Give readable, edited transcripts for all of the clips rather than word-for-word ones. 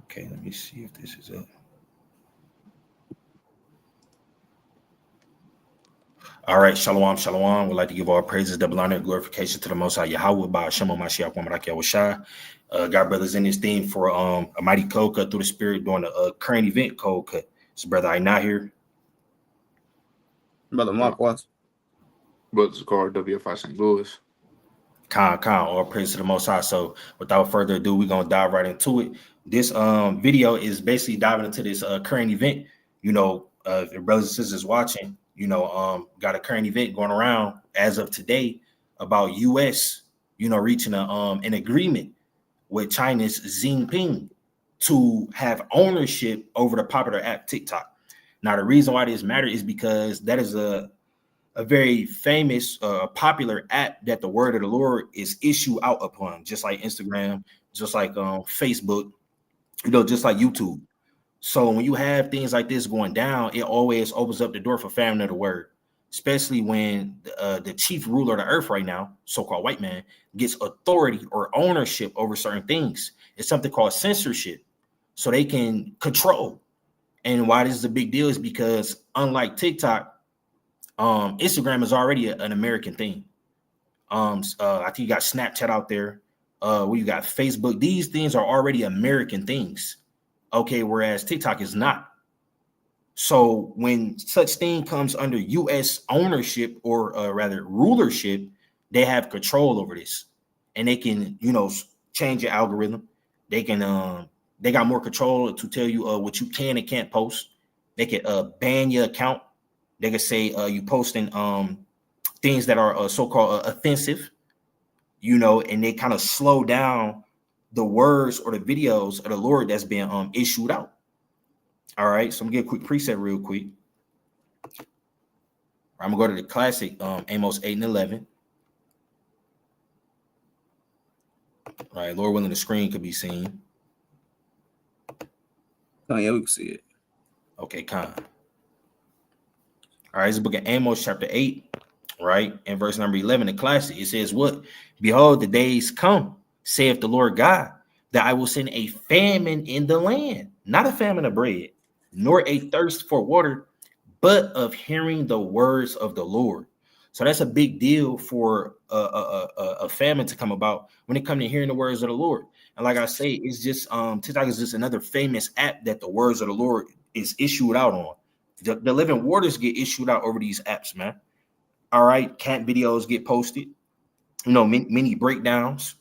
Okay, let me see if this is up. All right, shalom, shalom. We'd like to give all praises, double honor, and glorification to the Most High Yahweh by Hashem Mashiach Wamaraki Yahushua. Got brothers in this theme for a mighty cold cut through the spirit during the current event cold cut. So, brother, I not here. Brother Mark Watts. Brother Zakar, WFI St. Louis. Con, all praise to the Most High. So, without further ado, we're gonna dive right into it. This video is basically diving into this current event. You know, if your brothers and sisters watching, you know, got a current event going around as of today about U.S. You know, reaching an agreement with China's Xi Jinping to have ownership over the popular app TikTok. Now, the reason why this matters is because that is a very famous, popular app that the word of the Lord is issued out upon, just like Instagram, just like Facebook, you know, just like YouTube. So when you have things like this going down, it always opens up the door for famine of the word, especially when the chief ruler of the earth right now, so-called white man, gets authority or ownership over certain things. It's something called censorship, so they can control. And why this is a big deal is because unlike TikTok, Instagram is already an American thing. I think you got Snapchat out there. Where you got Facebook. These things are already American things. Okay, whereas TikTok is not. So when such thing comes under U.S. ownership or rather rulership, they have control over this, and they can, you know, change your algorithm. They can they got more control to tell you what you can and can't post. They can ban your account. They can say you posting things that are so-called offensive, you know, and they kind of slow down the words or the videos of the Lord that's been issued out. All right, so I'm gonna get a quick preset real quick. I'm gonna go to the classic Amos 8 and 11. All right, Lord willing, the screen could be seen. Oh yeah, we can see it. Okay, con. All right, it's the book of Amos, chapter 8, right? And verse number 11, the classic. It says, what? Behold, the days come, saith the Lord God, that I will send a famine in the land, not a famine of bread, nor a thirst for water, but of hearing the words of the Lord. So that's a big deal for a famine to come about when it comes to hearing the words of the Lord. And like I say, it's just TikTok is just another famous app that the words of the Lord is issued out on. The living waters get issued out over these apps, man. All right, camp videos get posted, you know, mini breakdowns,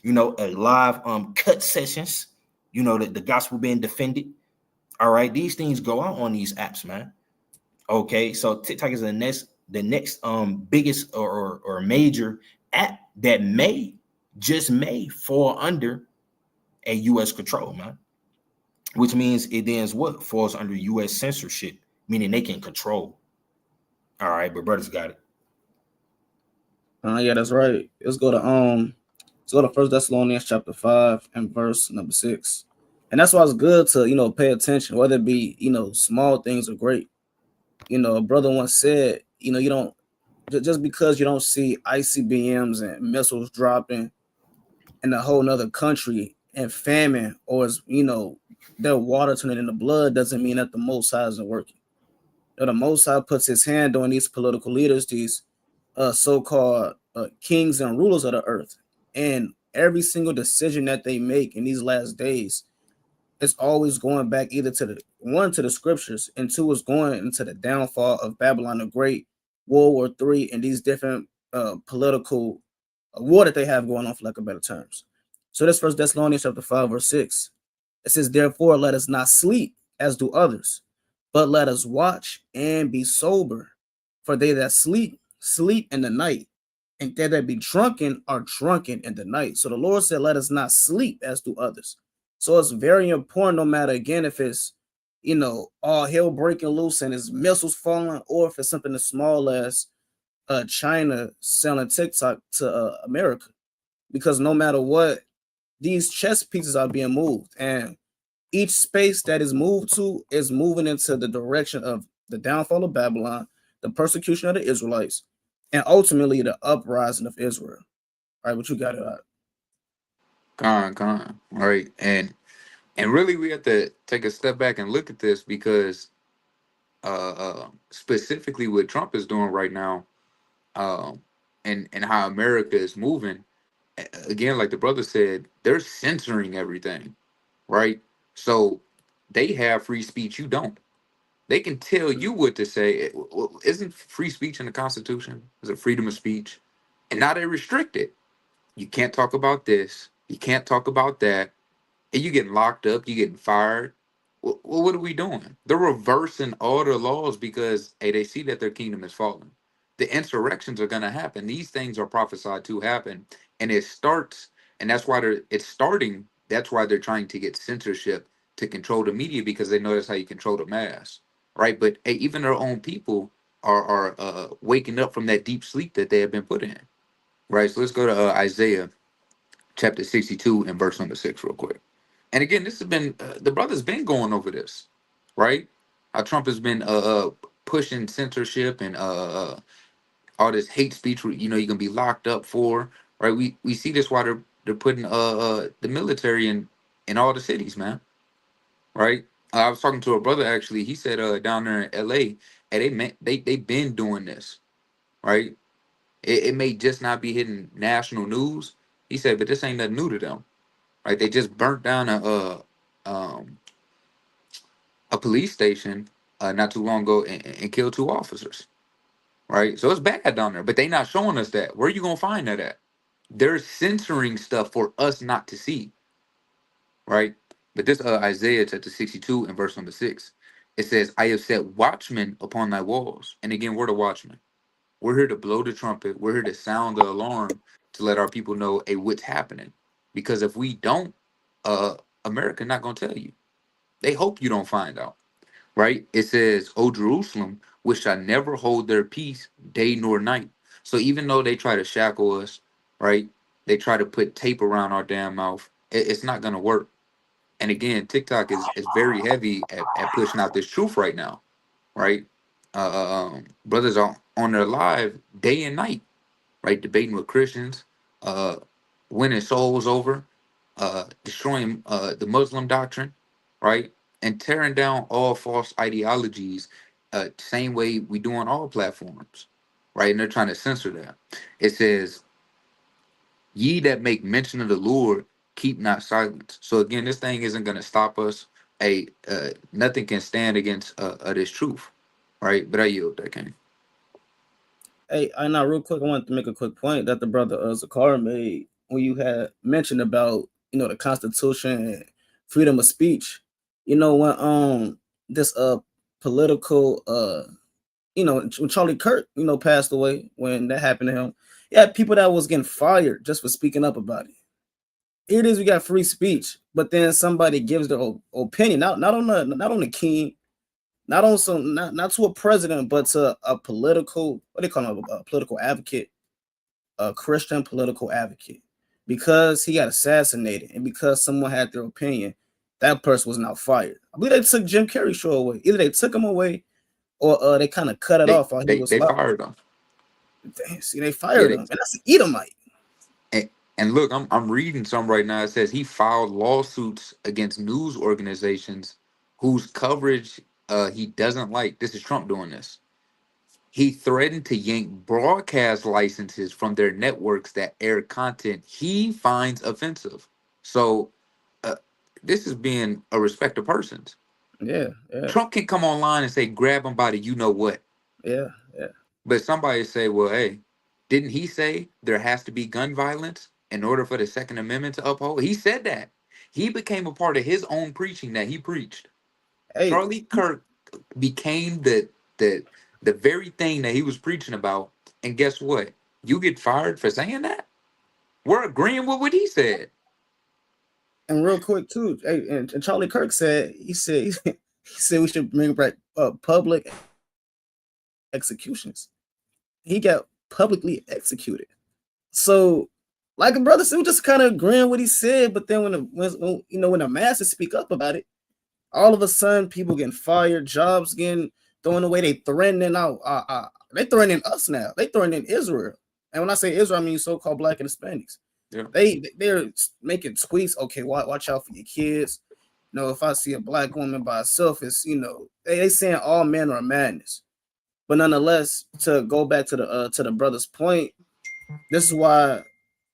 you know, live cut sessions, you know, the gospel being defended. All right, these things go out on these apps, man. Okay, so TikTok is the next biggest or major app that may fall under a U.S. control, man. Which means it then is what falls under U.S. censorship, meaning they can control. All right, but brothers got it. Yeah, that's right. Let's go to 1 Thessalonians chapter 5 and verse number 6. And that's why it's good to, you know, pay attention, whether it be, you know, small things or great. You know, a brother once said, you know, you don't just because you don't see ICBMs and missiles dropping in a whole nother country and famine, or is, you know, their water turning into blood, doesn't mean that the Most High isn't working. The Most High puts his hand on these political leaders, these so-called kings and rulers of the earth, and every single decision that they make in these last days, it's always going back either to the scriptures, and two is going into the downfall of Babylon the Great, World War III, and these different political war that they have going on, for lack of better terms. So this 1 Thessalonians chapter 5 verse 6, it says, therefore let us not sleep as do others, but let us watch and be sober. For they that sleep in the night, and they that be drunken are drunken in the night. So the Lord said, let us not sleep as do others. So it's very important, no matter, again, if it's, you know, all hell breaking loose and it's missiles falling, or if it's something as small as China selling TikTok to America. Because no matter what, these chess pieces are being moved, and each space that is moved to is moving into the direction of the downfall of Babylon, the persecution of the Israelites, and ultimately the uprising of Israel. All right, what you got it out? Gone. All right. And And really, we have to take a step back and look at this because specifically what Trump is doing right now, um, and how America is moving. Again, like the brother said, they're censoring everything, right? So they have free speech, you don't. They can tell you what to say. Well, isn't free speech in the Constitution? Is it freedom of speech? And now they restrict it. You can't talk about this. You can't talk about that. And you getting locked up. You getting fired. Well, what are we doing? They're reversing all the laws because hey, they see that their kingdom is falling. The insurrections are going to happen. These things are prophesied to happen, and it starts. And that's why it's starting. That's why they're trying to get censorship to control the media because they know that's how you control the mass, right? But hey, even their own people are waking up from that deep sleep that they have been put in, right? So let's go to Isaiah chapter 62 and verse number 6 real quick. And again, this has been the brother's been going over this, right? How Trump has been pushing censorship and all this hate speech. You know, you're gonna be locked up for, right? We see this while they're putting the military in all the cities, man, right? I was talking to a brother actually. He said down there in L.A. and they been doing this, right? It may just not be hitting national news. He said, but this ain't nothing new to them, right? They just burnt down um, a police station not too long ago and killed 2 officers, right? So it's bad down there, but they not showing us that. Where you gonna find that at? They're censoring stuff for us not to see, right? But this Isaiah chapter 62 and verse number 6, it says, I have set watchmen upon thy walls. And again, we're the watchmen. We're here to blow the trumpet. We're here to sound the alarm to let our people know, hey, what's happening. Because if we don't, America not gonna tell you. They hope you don't find out, right? It says, "O Jerusalem, which shall never hold their peace day nor night." So even though they try to shackle us, right? They try to put tape around our damn mouth. It's not gonna work. And again, TikTok is very heavy at pushing out this truth right now, right? Brothers are on their live day and night, right? Debating with Christians, uh, winning souls over, destroying the Muslim doctrine, right? And tearing down all false ideologies, same way we do on all platforms, right? And they're trying to censor that. It says, ye that make mention of the Lord, keep not silence. So again, this thing isn't going to stop us. Nothing can stand against this truth, right? But I yield that, King. Hey, I know real quick. I wanted to make a quick point that the brother Zakar made when you had mentioned about the Constitution and freedom of speech. When this political when Charlie Kirk passed away, when that happened to him, yeah, people that was getting fired just for speaking up about it. Here it is, we got free speech, but then somebody gives their opinion, not on the king, not on not to a president, but to a political, what they call him, a political advocate, a Christian political advocate, because he got assassinated and because someone had their opinion, that person was now fired. I believe they took Jim Carrey's show away. Either they took him away or they kind of cut it off while he was They alive. fired him. See, they fired him, and that's an Edomite. And look, I'm reading some right now. It says he filed lawsuits against news organizations whose coverage he doesn't like. This is Trump doing this. He threatened to yank broadcast licenses from their networks that air content he finds offensive. So uh, this is being a respect of persons. Yeah. Trump can come online and say, grab him by the you know what. Yeah. But somebody say, well, hey, didn't he say there has to be gun violence in order for the Second Amendment to uphold? He said that. He became a part of his own preaching that he preached. Hey, Charlie Kirk became the very thing that he was preaching about. And guess what? You get fired for saying that? We're agreeing with what he said. and real quick too, hey, and Charlie Kirk said he said we should bring back public executions. He got publicly executed. So, like a brother said, we just kind of agreeing what he said. But then when the masses speak up about it, all of a sudden people getting fired, jobs getting thrown away. They threatening they threatening us now. They threatening Israel. And when I say Israel, I mean so-called Black and Hispanics. Yeah. They're making tweets. Okay, watch out for your kids. if I see a black woman by herself, it's they saying all men are madness. But nonetheless, to go back to the brother's point, this is why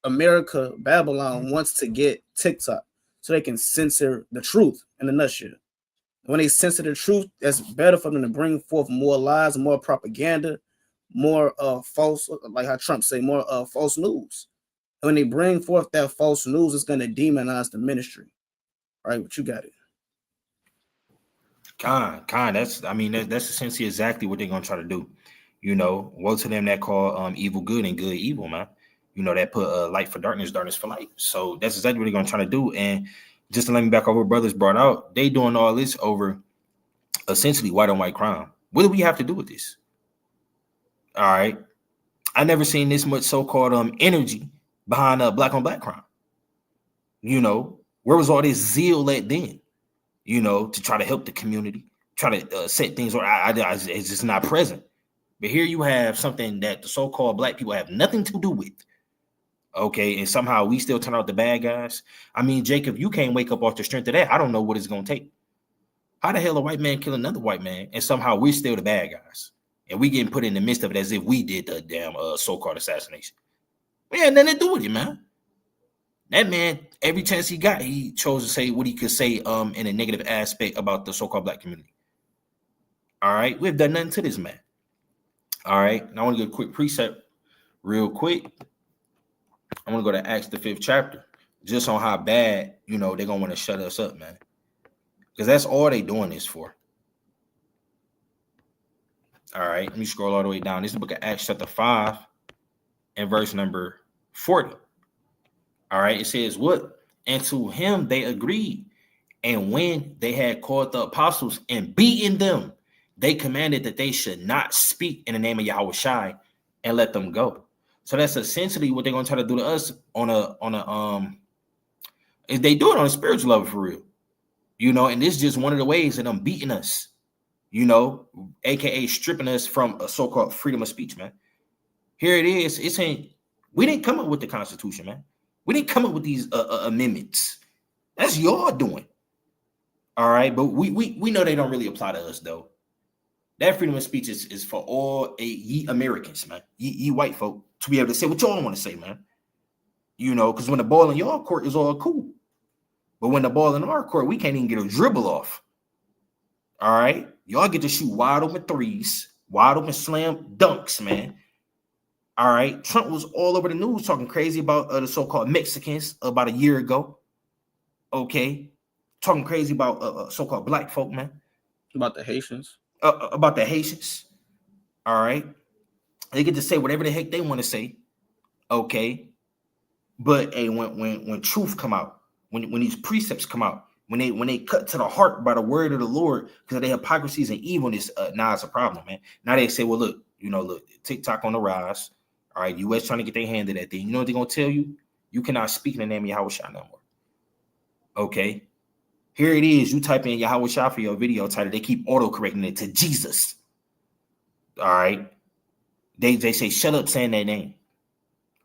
America, Babylon wants to get TikTok so they can censor the truth in a nutshell. When they censor the truth, that's better for them to bring forth more lies, more propaganda, more false, like how Trump say, more false news. And when they bring forth that false news, it's going to demonize the ministry. All right, but you got it. That's essentially exactly what they're gonna try to do. Woe to them that call evil good and good evil, man. That put light for darkness, darkness for light. So that's exactly what they're gonna try to do. And just to let me back over what brothers brought out, they doing all this over essentially white on white crime. What do we have to do with this? All right. I never seen this much so-called energy behind black on black crime. Where was all this zeal at then? To try to help the community, try to set things or it's just not present. But here you have something that the so-called black people have nothing to do with. Okay, and somehow we still turn out the bad guys. I mean, Jacob, you can't wake up off the strength of that. I don't know what it's gonna take. How the hell a white man kill another white man, and somehow we're still the bad guys, and we getting put in the midst of it as if we did the damn so-called assassination? We had nothing to do with it, man. That man, every chance he got, he chose to say what he could say in a negative aspect about the so-called black community. All right, we've done nothing to this man. All right, now I want to give a quick precept real quick. I want to go to Acts the 5th chapter, just on how bad, they're going to want to shut us up, man. Because that's all they doing this for. All right, let me scroll all the way down. This is the book of Acts chapter 5 and verse number 40. All right, it says what? And to him they agreed. And when they had called the apostles and beaten them, they commanded that they should not speak in the name of Yahweh Shai and let them go. So that's essentially what they're going to try to do to us is they do it on a spiritual level for real. And this is just one of the ways that them beating us, aka stripping us from a so-called freedom of speech, man. Here it is. We didn't come up with the Constitution, man. We didn't come up with these amendments. That's y'all doing. All right, but we know they don't really apply to us, though. That freedom of speech is for all ye Americans, man. Ye white folk to be able to say what y'all want to say, man. Because when the ball in your court is all cool. But when the ball in our court, we can't even get a dribble off. All right, y'all get to shoot wide open threes, wide open slam dunks, man. All right, Trump was all over the news talking crazy about the so-called Mexicans about a year ago. Okay, talking crazy about so-called black folk, man. About the Haitians. About the Haitians. All right, they get to say whatever the heck they want to say. Okay, but hey, when truth come out, when these precepts come out, when they cut to the heart by the word of the Lord, because of their hypocrisies and evilness, now it's a problem, man. Now they say, well, look, TikTok on the rise. All right, U.S. trying to get their hand in that thing. You know what they're gonna tell you? You cannot speak in the name of Yahweh Shai no more. Okay, here it is. You type in Yahweh Shai for your video title. They keep auto-correcting it to Jesus. All right, they say shut up saying that name.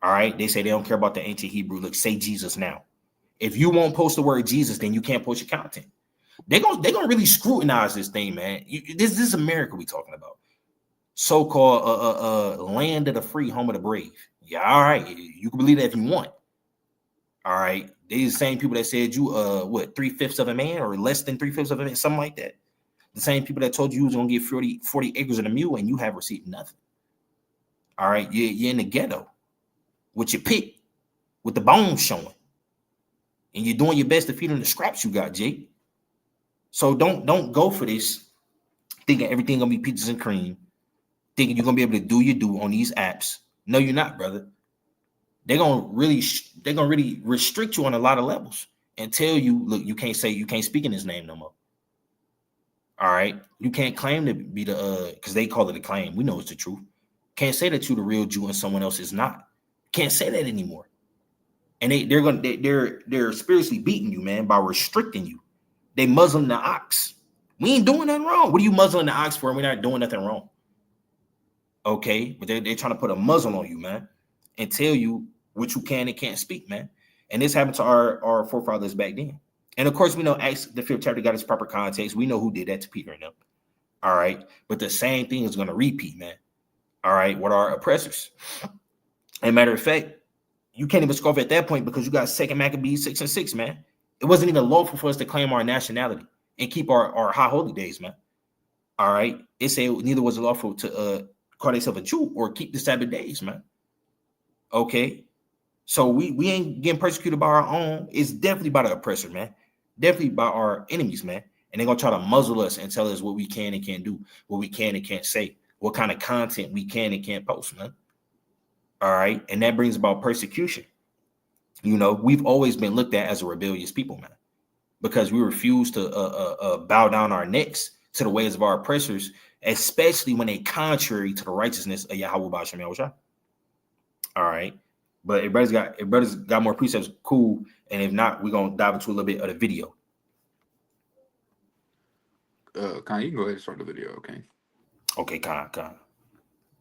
All right, they say they don't care about the ancient Hebrew. Look, say Jesus now. If you won't post the word Jesus, then you can't post your content. They're gonna really scrutinize this thing, man. This is America we talking about. So-called land of the free, home of the brave. Yeah, all right. You can believe that if you want. All right. These the same people that said you 3/5 of a man or less than 3/5 of a man, something like that. The same people that told you was gonna get 40 acres and a mule and you have received nothing. All right, you're in the ghetto with your pit, with the bones showing. And you're doing your best to feed them the scraps you got, Jake. So don't go for this thinking everything gonna be peaches and cream. Thinking you're gonna be able to do your do on these apps. No, you're not, brother. They're gonna really restrict you on a lot of levels and tell you, look, you can't speak in his name no more. All right, you can't claim to be the because they call it a claim. We know it's the truth. Can't say that you're the real Jew and someone else is not. Can't say that anymore. And they're spiritually beating you, man, by restricting you. They muzzling the ox. We ain't doing nothing wrong. What are you muzzling the ox for? We're not doing nothing wrong. Okay, but they're trying to put a muzzle on you, man, and tell you what you can and can't speak, man. And this happened to our forefathers back then. And of course, we know Acts the 5th chapter got its proper context. We know who did that to Peter and them. All right. But the same thing is going to repeat, man. All right. What are oppressors? And matter of fact, you can't even scoff at that point because you got 2 Maccabees 6:6, man. It wasn't even lawful for us to claim our nationality and keep our high holy days, man. All right. It said neither was it lawful to call themselves a Jew or keep the Sabbath days, man. Okay. So we ain't getting persecuted by our own. It's definitely by the oppressor, man. Definitely by our enemies, man. And they're gonna try to muzzle us and tell us what we can and can't do, what we can and can't say, what kind of content we can and can't post, man. All right. And that brings about persecution. You know, we've always been looked at as a rebellious people, man, because we refuse to bow down our necks to the ways of our oppressors, especially when they contrary to the righteousness of Yahweh B'Shem Yahushua. All right. But if brothers got more precepts, cool. And if not, we're gonna dive into a little bit of the video. Khan, you can go ahead and start the video, okay? Okay, Khan.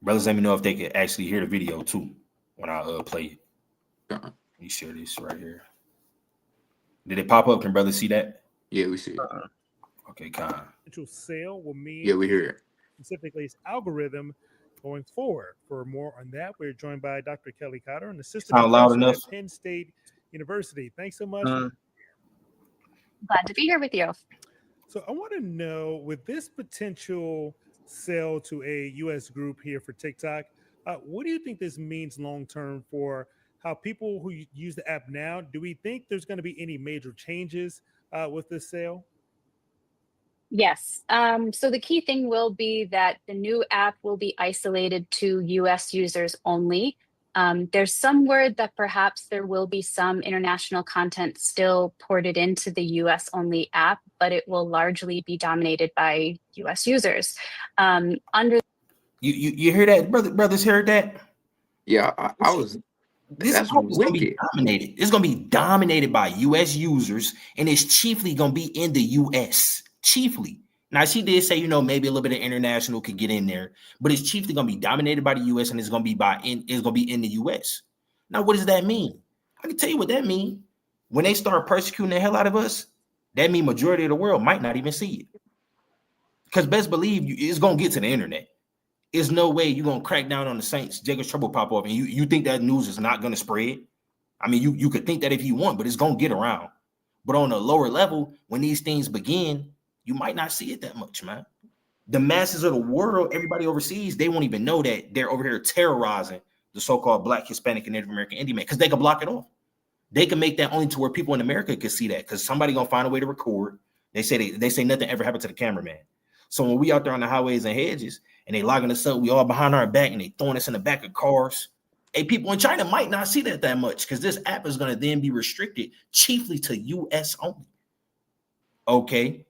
Brothers, let me know if they can actually hear the video too when I play it. Khan. Let me share this right here. Did it pop up? Can brothers see that? Yeah, we see it. Okay, Khan. Sale will mean Yeah, we hear it. specifically its algorithm going forward. For more on that, we're joined by Dr. Kelly Cotter, an assistant Sound loud professor enough? at Penn State University. Thanks so much. Uh, Glad to be here with you. So I want to know, with this potential sale to a U.S. group here for TikTok, what do you think this means long term for how people who use the app now? Do we think there's going to be any major changes with this sale? Yes. So the key thing will be that the new app will be isolated to US users only. There's some word that perhaps there will be some international content still ported into the US only app, but it will largely be dominated by US users. Under You hear that, brothers heard that? Yeah, I was. This That's app is gonna be wicked. dominated. It's gonna be dominated by US users, and it's chiefly gonna be in the US. Chiefly. Now she did say, you know, maybe a little bit of international could get in there, but it's chiefly gonna be dominated by the US, and it's gonna be in the US. Now, what does that mean? I can tell you what that means. When they start persecuting the hell out of us, that means majority of the world might not even see it. Because best believe it's gonna get to the internet. There's no way you're gonna crack down on the Saints, Jacob's trouble pop up, and you think that news is not gonna spread. I mean, you could think that if you want, but it's gonna get around. But on a lower level, when these things begin, you might not see it that much, man. The masses of the world, everybody overseas, they won't even know that they're over here terrorizing the so-called Black, Hispanic, and Native American Indian man because they can block it off. They can make that only to where people in America can see that because somebody gonna find a way to record. They say nothing ever happened to the cameraman. So when we out there on the highways and hedges and they logging us up, we all behind our back and they throwing us in the back of cars. Hey, people in China might not see that much because this app is going to then be restricted chiefly to US only. Okay.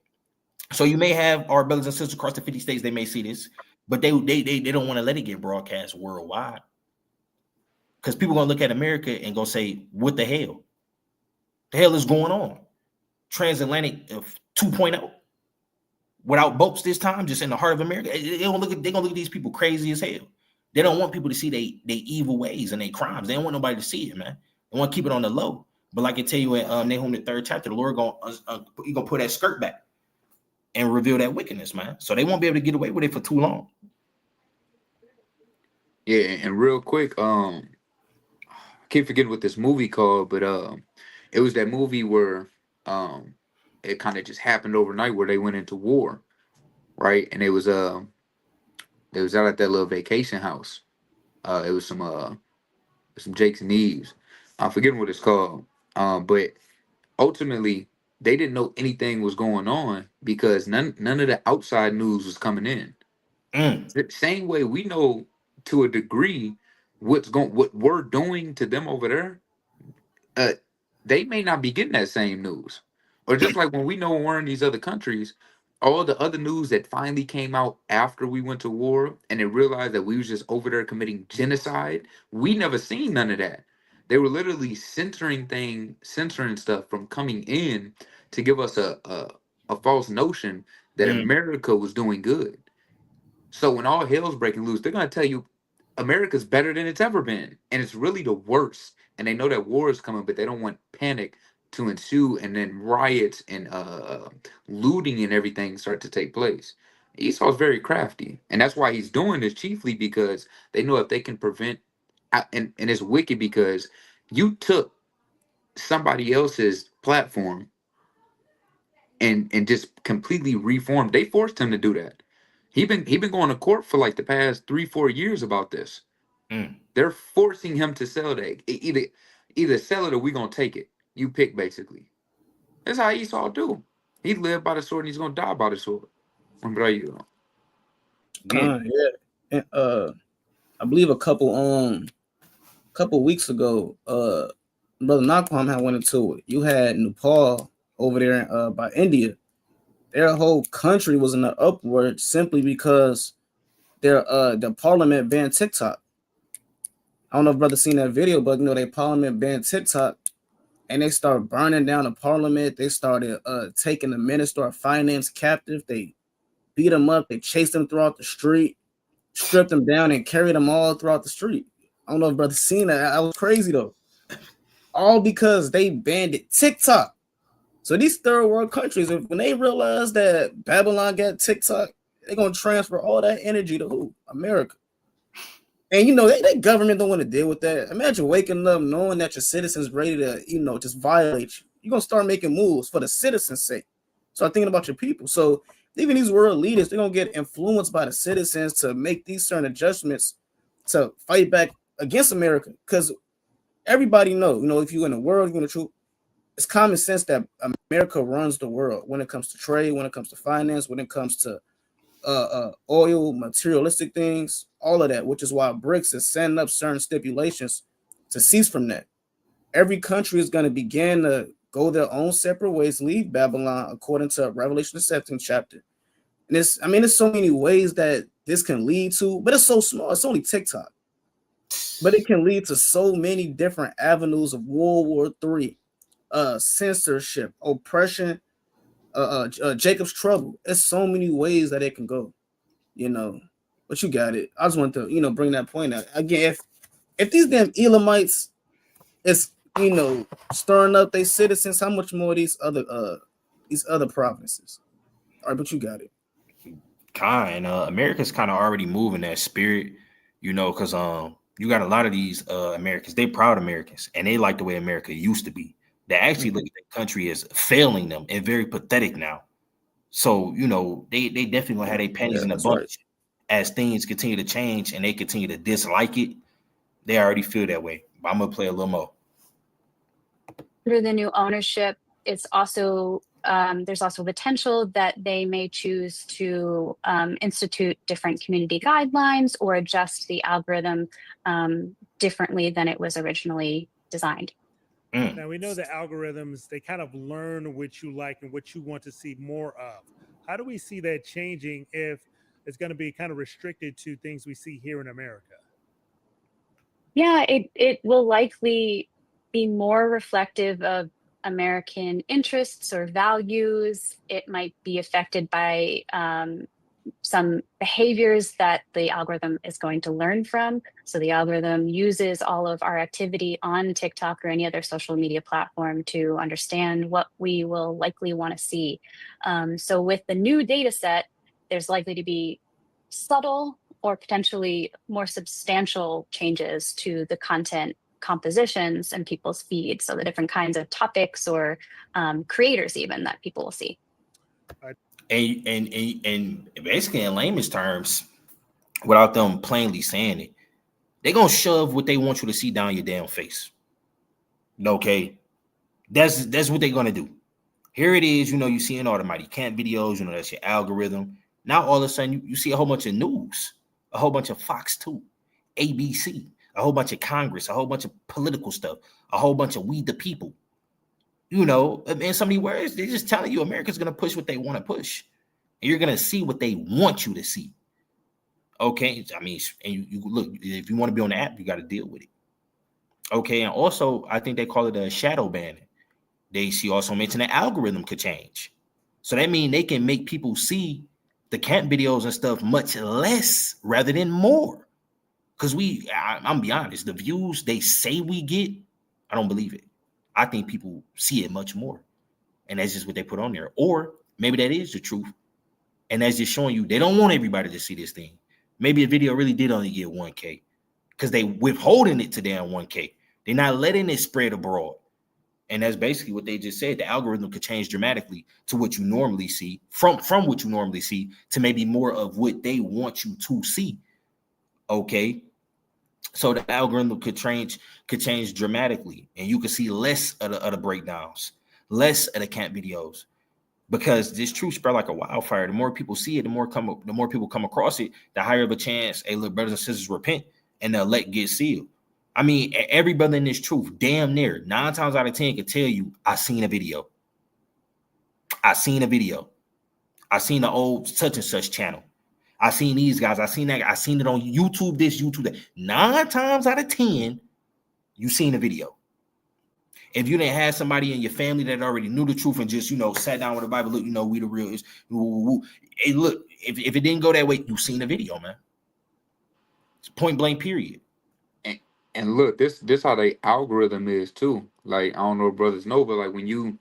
So you may have our brothers and sisters across the 50 states, they may see this, but they don't want to let it get broadcast worldwide. Because people are going to look at America and go say, what the hell? The hell is going on? Transatlantic 2.0. Without boats this time, just in the heart of America, they're gonna look at these people crazy as hell. They don't want people to see they evil ways and their crimes. They don't want nobody to see it, man. They want to keep it on the low. But like I tell you in Nahum the 3rd chapter, the Lord gonna pull that skirt back and reveal that wickedness, man. So they won't be able to get away with it for too long. Yeah, and real quick, I keep forgetting what this movie called, but it was that movie where it kind of just happened overnight where they went into war, right? And it was out at that little vacation house. It was some Jakes and Eves. I'm forgetting what it's called. But ultimately they didn't know anything was going on because none of the outside news was coming in. The same way we know to a degree what we're doing to them over there. They may not be getting that same news. Or just like when we know we're in these other countries, all the other news that finally came out after we went to war and they realized that we was just over there committing genocide, we never seen none of that. They were literally censoring stuff from coming in to give us a false notion that America was doing good. So when all hell's breaking loose, they're gonna tell you America's better than it's ever been, and it's really the worst. And they know that war is coming, but they don't want panic to ensue, and then riots and looting and everything start to take place. Esau's very crafty, and that's why he's doing this chiefly because they know if they can prevent, and it's wicked because you took somebody else's platform and just completely reformed. They forced him to do that. He been going to court for like the past 3-4 years about this. Mm. They're forcing him to sell that. Either sell it or we gonna take it. You pick basically. That's how Esau do. He lived by the sword and he's gonna die by the sword. Remember you. Yeah. And, I believe a couple weeks ago, Brother Naquam had went into it. You had Nepal over there by India. Their whole country was in the upward simply because their parliament banned TikTok. I don't know if brother seen that video, but their parliament banned TikTok, and they started burning down the parliament. They started taking the minister of finance captive. They beat him up. They chased him throughout the street, stripped him down, and carried him all throughout the street. I don't know if brother seen that. I was crazy though. All because they banned TikTok. So these third world countries, when they realize that Babylon got TikTok, they're gonna transfer all that energy to who? America. And that government don't want to deal with that. Imagine waking up knowing that your citizens ready to, just violate you. You're gonna start making moves for the citizens' sake. Start thinking about your people. So even these world leaders, they're gonna get influenced by the citizens to make these certain adjustments to fight back against America. Because everybody know, if you're in the world, you're in the truth. It's common sense that America runs the world when it comes to trade, when it comes to finance, when it comes to oil, materialistic things, all of that, which is why BRICS is setting up certain stipulations to cease from that. Every country is going to begin to go their own separate ways, leave Babylon, according to Revelation the 17th chapter. And there's so many ways that this can lead to, but it's so small. It's only TikTok. But it can lead to so many different avenues of World War III, censorship, oppression, Jacob's trouble. There's so many ways that it can go, but you got it. I just want to, bring that point out. Again, if these damn Elamites is, stirring up their citizens, how much more these other provinces? All right, but you got it. America's kind of already moving that spirit, because you got a lot of these Americans, they proud Americans, and they like the way America used to be. They actually look at the country as failing them and very pathetic now. So, they definitely gonna have their pennies in a bunch as things continue to change and they continue to dislike it. They already feel that way. But I'm gonna play a little more. Under the new ownership, it's also there's also potential that they may choose to institute different community guidelines or adjust the algorithm differently than it was originally designed. Now we know the algorithms, they kind of learn what you like and what you want to see more of. How do we see that changing if it's going to be kind of restricted to things we see here in America? Yeah, it will likely be more reflective of American interests or values. It might be affected by some behaviors that the algorithm is going to learn from. So the algorithm uses all of our activity on TikTok or any other social media platform to understand what we will likely want to see. So with the new data set, there's likely to be subtle or potentially more substantial changes to the content compositions and people's feeds. So the different kinds of topics or creators even that people will see. And basically in layman's terms, without them plainly saying it, they're gonna shove what they want you to see down your damn face. Okay, that's what they're gonna do. Here it is, you see in all the Mighty Camp videos, that's your algorithm. Now all of a sudden you see a whole bunch of news, a whole bunch of Fox 2, ABC, a whole bunch of Congress, a whole bunch of political stuff, a whole bunch of We the People. In so many words, they're just telling you America's going to push what they want to push. And you're going to see what they want you to see. Okay? And you look, if you want to be on the app, you got to deal with it. Okay? And also, I think they call it a shadow banning. She also mentioned the algorithm could change. So that means they can make people see the camp videos and stuff much less rather than more. Because I'm be honest, the views they say we get, I don't believe it. I think people see it much more. And that's just what they put on there. Or maybe that is the truth. And that's just showing you they don't want everybody to see this thing. Maybe a video really did only get 1K because they withholding it to damn 1K. They're not letting it spread abroad. And that's basically what they just said. The algorithm could change dramatically to what you normally see, from what you normally see to maybe more of what they want you to see. Okay. So the algorithm could change dramatically, and you could see less of the breakdowns, less of the camp videos, because this truth spread like a wildfire. The more people see it, the more people come across it, the higher of a chance, hey, look, brothers and sisters, repent, and the elect get sealed. I mean, every brother in this truth, damn near 9 times out of 10 can tell you, I seen a video. I seen the old such and such channel. I seen these guys. I seen that. I seen it on YouTube, this, YouTube, that. 9 times out of 10, you seen a video. If you didn't have somebody in your family that already knew the truth and just, sat down with the Bible, look, we the real. Hey, look, if it didn't go that way, you seen the video, man. It's point blank, period. And look, this how the algorithm is too. Like, I don't know if brothers know, but like when you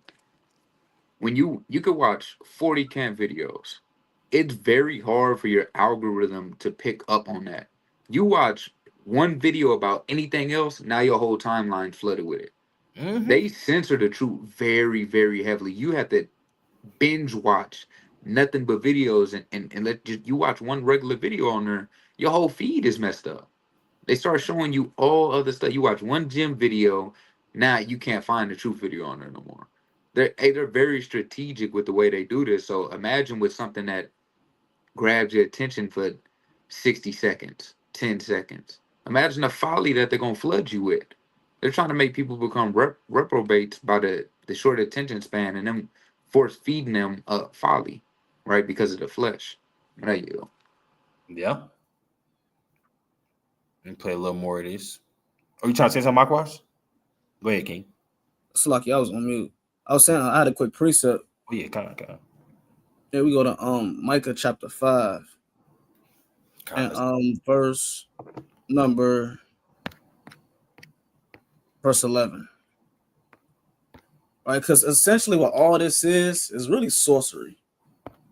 could watch 40 camp videos, it's very hard for your algorithm to pick up on that. You watch one video about anything else, now your whole timeline's flooded with it. Mm-hmm. They censor the truth very, very heavily. You have to binge watch nothing but videos and let you watch one regular video on there, your whole feed is messed up. They start showing you all other stuff. You watch one gym video, now you can't find the truth video on there no more. They're very strategic with the way they do this. So imagine with something that grabs your attention for 60 seconds, 10 seconds. Imagine the folly that they're going to flood you with. They're trying to make people become reprobates by the short attention span and them force feeding them folly, right? Because of the flesh. There you go. Yeah. Let me play a little more of this. Are you trying to say something, Makwash? Go ahead, King. It's like I was on mute. I was saying I had a quick precept. Oh yeah, kind of. Here we go to Micah chapter 5 and verse 11. Right, because essentially what all this is really sorcery.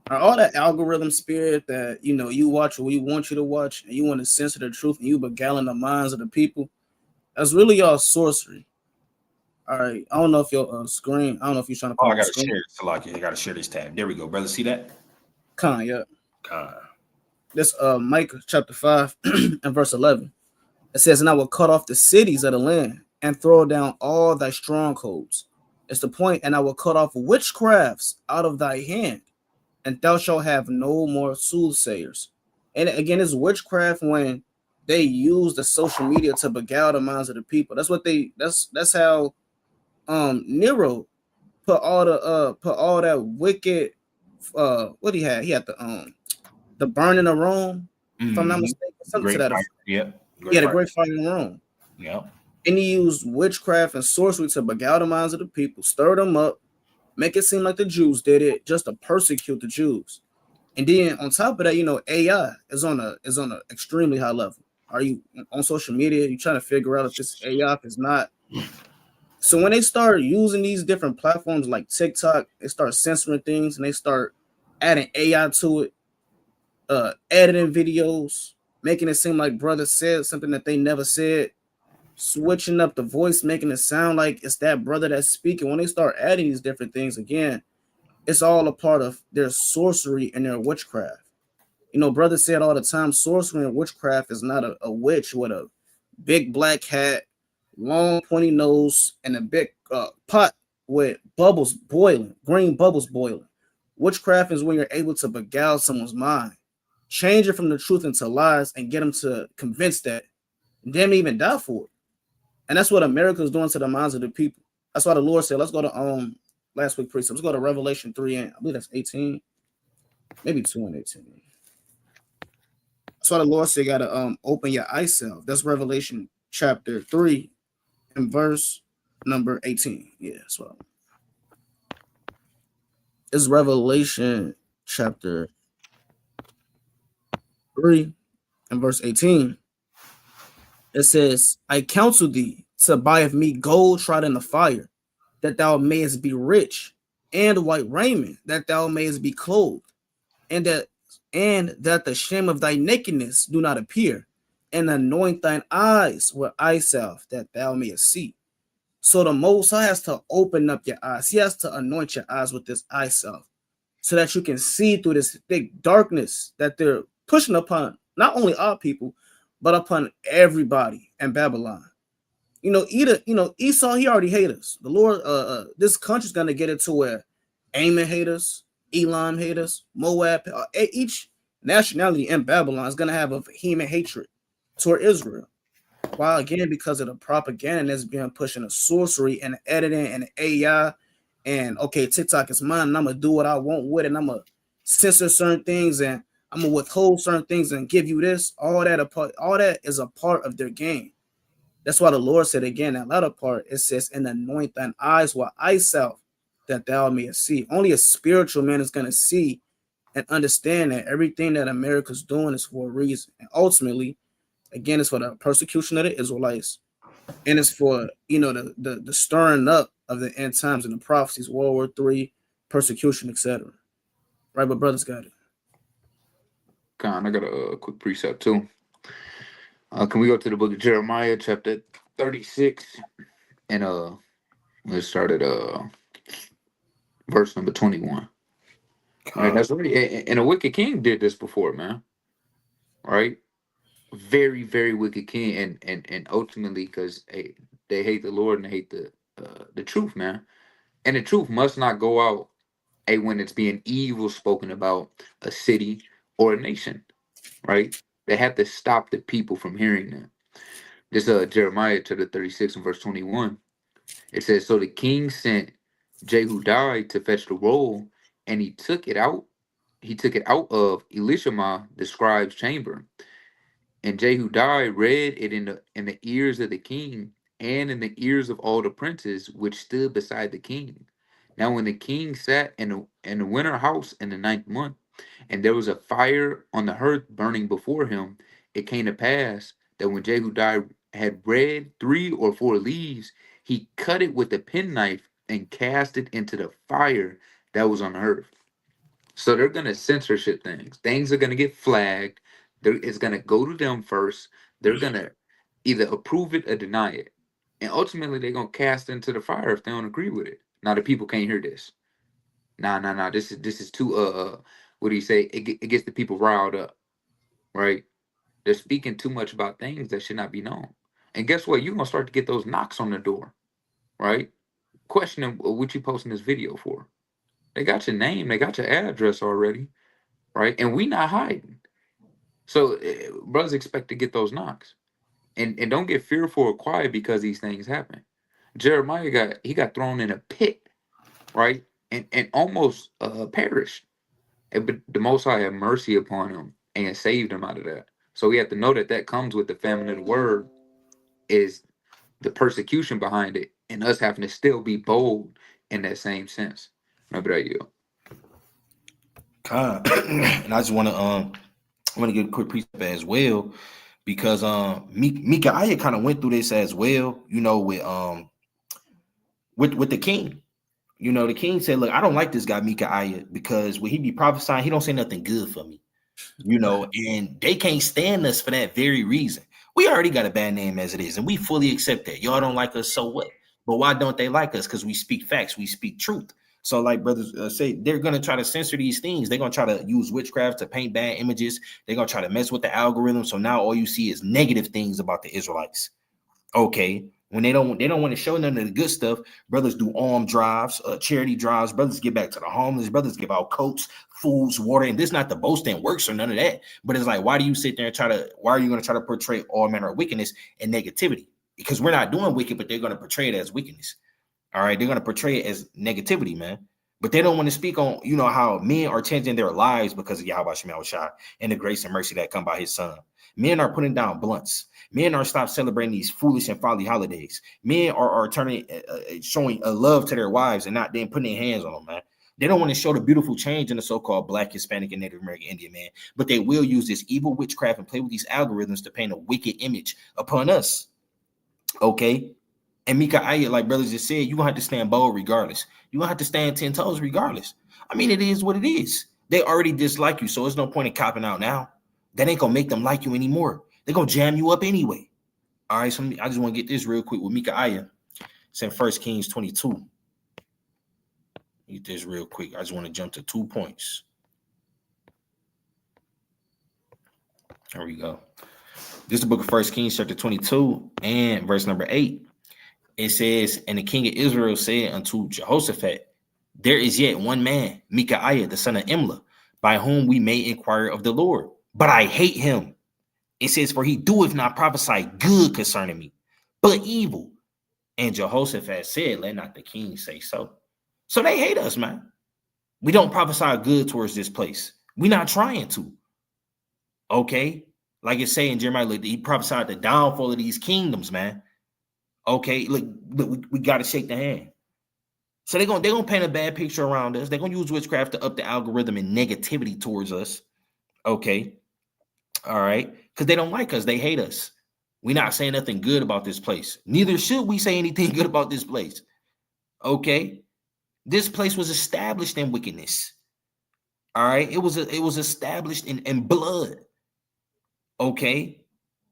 All that algorithm spirit that you watch what we want you to watch, and you want to censor the truth, and you beguiling the minds of the people. That's really all sorcery. All right, I don't know if your screen. I don't know if you're trying to. Oh, I gotta share it. So like, I gotta share this tab. There we go, brother. See that? Yeah. Con. This Micah chapter 5 and verse 11. It says, "And I will cut off the cities of the land and throw down all thy strongholds." It's the point, and I will cut off witchcrafts out of thy hand, and thou shalt have no more soothsayers. And again, it's witchcraft when they use the social media to beguile the minds of the people. That's what that's how Nero put all that wicked what he had the burning of Rome, if I'm not mistaken, something to that effect. The great fire in Rome. Yeah. And he used witchcraft and sorcery to beguile the minds of the people, stir them up, make it seem like the Jews did it just to persecute the Jews. And then on top of that, AI is on a extremely high level. Are you on social media? You trying to figure out if it's AI, if it's not. So when they start using these different platforms like TikTok, they start censoring things and they start adding AI to it, editing videos, making it seem like brother said something that they never said, switching up the voice, making it sound like it's that brother that's speaking. When they start adding these different things again, it's all a part of their sorcery and their witchcraft. Brother said all the time, sorcery and witchcraft is not a witch with a big black hat, long pointy nose, and a big pot with bubbles boiling, green bubbles boiling. Witchcraft is when you're able to beguile someone's mind, change it from the truth into lies, and get them to convince that, and them even die for it. And that's what America is doing to the minds of the people. That's why the Lord said, let's go to last week precept. Let's go to Revelation 3 and I believe that's 18, maybe 2 and 18. That's why the Lord said you gotta open your eye self. That's Revelation chapter 3 and verse number 18. Yeah, that's what it's Revelation chapter 3 and verse 18. It says, I counsel thee to buy of me gold tried in the fire, that thou mayest be rich, and white raiment, that thou mayest be clothed, and that the shame of thy nakedness do not appear, and anoint thine eyes with eye salve, that thou mayest see. So the Most High has to open up your eyes. He has to anoint your eyes with this eye salve, so that you can see through this thick darkness that they're pushing upon not only our people, but upon everybody in Babylon. Esau, he already hates us. The Lord, this country's gonna get it to where Ammon hate us, Elam hate us, Moab, each nationality in Babylon is gonna have a vehement hatred toward Israel. Why? Again, because of the propaganda that's being pushed into sorcery and editing and AI. And okay, TikTok is mine, and I'm gonna do what I want with it, and I'm gonna censor certain things, and I'm gonna withhold certain things and give you this. All that is a part of their game. That's why the Lord said again, that latter part, it says, and anoint thine eyes with eye salve, that thou mayest see. Only a spiritual man is going to see and understand that everything that America's doing is for a reason. And ultimately, again, it's for the persecution of the Israelites. And it's for, the stirring up of the end times and the prophecies, World War III, persecution, etc. Right, but brothers got it. Con, I got a quick precept too. Can we go to the book of Jeremiah, chapter 36, and let's start at verse number 21. Right, that's right. And a wicked king did this before, man. Right? Very, very wicked king, and ultimately, because they hate the Lord and they hate the truth, man. And the truth must not go out when it's being evil spoken about a city or a nation, right? They have to stop the people from hearing that. This Jeremiah chapter 36 and verse 21. It says, so the king sent Jehudi to fetch the roll, and he took it out of Elishama, the scribe's chamber. And Jehudi read it in the ears of the king and in the ears of all the princes which stood beside the king. Now when the king sat in the winter house in the 9th month, and there was a fire on the hearth burning before him, it came to pass that when Jehudi had read 3 or 4 leaves, he cut it with a penknife and cast it into the fire that was on the hearth. So they're gonna censorship things. Things are gonna get flagged. It's gonna go to them first. They're gonna either approve it or deny it, and ultimately they're gonna cast it into the fire if they don't agree with it. Now the people can't hear this. Nah. This is too what do you say? It gets the people riled up, right? They're speaking too much about things that should not be known. And guess what? You're gonna start to get those knocks on the door, right? Questioning what you posting this video for. They got your name, they got your address already, right? And we not hiding. So brothers expect to get those knocks. And don't get fearful or quiet because these things happen. Jeremiah got thrown in a pit, right? And almost perished. But the Most High had mercy upon him and saved him out of that. So we have to know that comes with the famine of the word, is the persecution behind it, and us having to still be bold in that same sense. Remember that, you. And I just want to get a quick precept as well, because Micaiah kind of went through this as well, with the king. The king said, look, I don't like this guy Micaiah, because when he be prophesying, he don't say nothing good for me. And they can't stand us for that very reason. We already got a bad name as it is, and we fully accept that. Y'all don't like us, so what? But why don't they like us? Because we speak facts, we speak truth. So like brothers say, they're going to try to censor these things. They're going to try to use witchcraft to paint bad images. They're going to try to mess with the algorithm. So now all you see is negative things about the Israelites. Okay. When they don't want to show none of the good stuff, brothers do arm drives, charity drives. Brothers give back to the homeless. Brothers give out coats, foods, water. And this is not the boasting works or none of that. But it's like, why do you sit there and why are you going to try to portray all manner of wickedness and negativity? Because we're not doing wicked, but they're going to portray it as wickedness. All right. They're going to portray it as negativity, man. But they don't want to speak on, how men are changing their lives because of Yahweh Shema Shai and the grace and mercy that come by his son. Men are putting down blunts. Men are stopped celebrating these foolish and folly holidays. Men are turning, showing a love to their wives and not then putting their hands on them, man. They don't want to show the beautiful change in the so-called Black, Hispanic, and Native American Indian man, but they will use this evil witchcraft and play with these algorithms to paint a wicked image upon us. Okay. And Mika Aya, like brothers just said, you're gonna have to stand bold regardless. You're gonna have to stand 10 toes regardless. I mean, it is what it is. They already dislike you, so there's no point in copping out now. That ain't gonna make them like you anymore. They're gonna jam you up anyway. All right, so I just want to get this real quick with Mika Aya. It's in 1 Kings 22. Get this real quick. I just want to jump to 2 points. There we go. This is the book of 1 Kings, chapter 22, and verse number 8. It says, and the king of Israel said unto Jehoshaphat, there is yet one man, Micaiah, the son of Imlah, by whom we may inquire of the Lord. But I hate him. It says, for he doeth not prophesy good concerning me, but evil. And Jehoshaphat said, let not the king say so. So they hate us, man. We don't prophesy good towards this place. We're not trying to. Okay? Like it's saying, Jeremiah, look, he prophesied the downfall of these kingdoms, man. Okay, look, we got to shake the hand. So they're gonna paint a bad picture around us. They're gonna use witchcraft to up the algorithm and negativity towards us. Okay, all right, because they don't like us. They hate us. We're not saying nothing good about this place. Neither should we say anything good about this place. Okay, this place was established in wickedness. All right, it was established in blood. Okay,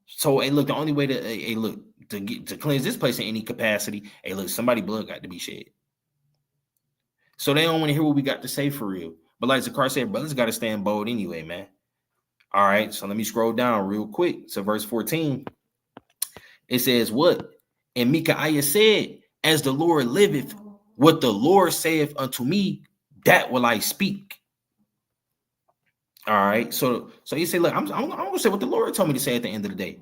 so hey, look, the only way to cleanse this place in any capacity, hey, look, somebody's blood got to be shed. So they don't want to hear what we got to say for real. But like Zakar said, brothers got to stand bold anyway, man. All right, so let me scroll down real quick. So verse 14, it says what? And Micaiah said, as the Lord liveth, what the Lord saith unto me, that will I speak. All right, so he said, look, I'm gonna say what the Lord told me to say at the end of the day.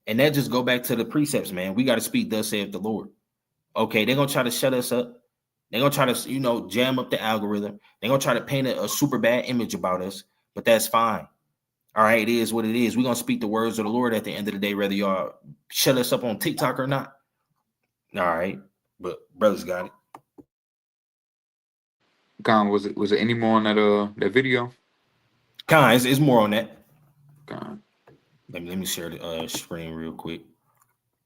And that just go back to the precepts, man. We got to speak, thus saith the Lord. Okay, they're gonna try to shut us up. They're gonna try to, jam up the algorithm. They're gonna try to paint a super bad image about us, but that's fine. All right, it is what it is. We're gonna speak the words of the Lord at the end of the day, whether y'all shut us up on TikTok or not. All right, but brothers got it. Con, was it any more on that video? Con, it's more on that. Con. Let me share the screen real quick.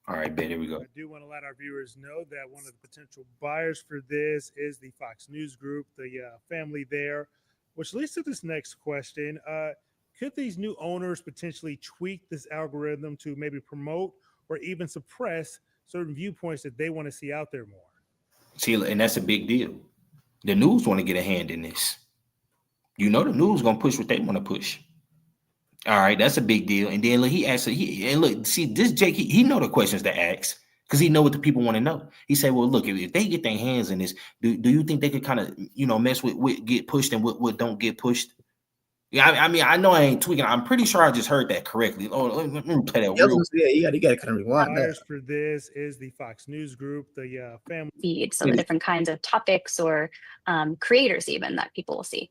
All right, bet, here we go. I do want to let our viewers know that one of the potential buyers for this is the Fox News Group, the family there, which leads to this next question. Could these new owners potentially tweak this algorithm to maybe promote or even suppress certain viewpoints that they want to see out there more? See, and that's a big deal. The news want to get a hand in this. The news gonna push what they want to push. All right, that's a big deal. And then look, see this Jake, he know the questions to ask because he know what the people want to know. He said, well, look, if they get their hands in this, do you think they could kind of mess with what get pushed and what don't get pushed? Yeah, I mean, I know I ain't tweaking. I'm pretty sure I just heard that correctly. Oh, let me play that real. Yeah, you got to kind of rewind that. Buyers for this is the Fox News Group, the family feed, so the different kinds of topics or creators even that people will see.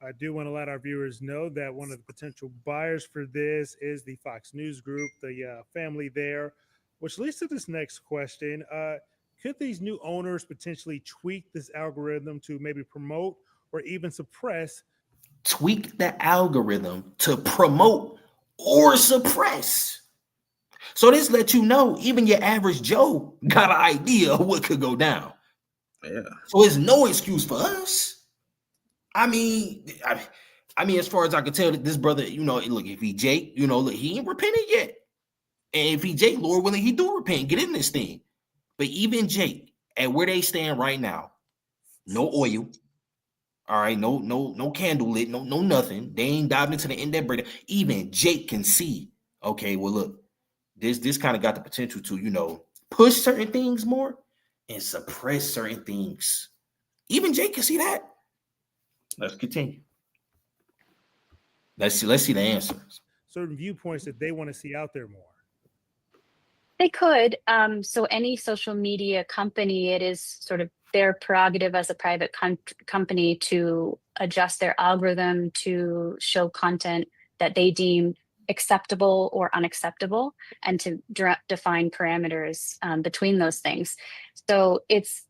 I do want to let our viewers know that one of the potential buyers for this is the Fox News Group, the family there, which leads to this next question. Could these new owners potentially tweak this algorithm to maybe promote or even suppress? Tweak the algorithm to promote or suppress. So this lets you know even your average Joe got an idea of what could go down. Yeah. So it's no excuse for us. I mean, as far as I can tell, this brother, look, if he Jake, look, he ain't repented yet. And if he Jake, Lord willing, he do repent, get in this thing. But even Jake, at where they stand right now, no oil. All right, no candle lit, no nothing. They ain't diving into the end that break. Even Jake can see. Okay, well, look, this kind of got the potential to, push certain things more and suppress certain things. Even Jake can see that. Let's continue. Let's see the answers. Certain viewpoints that they want to see out there more. They could. So any social media company, it is sort of their prerogative as a private company to adjust their algorithm to show content that they deem acceptable or unacceptable, and to define parameters between those things. So it's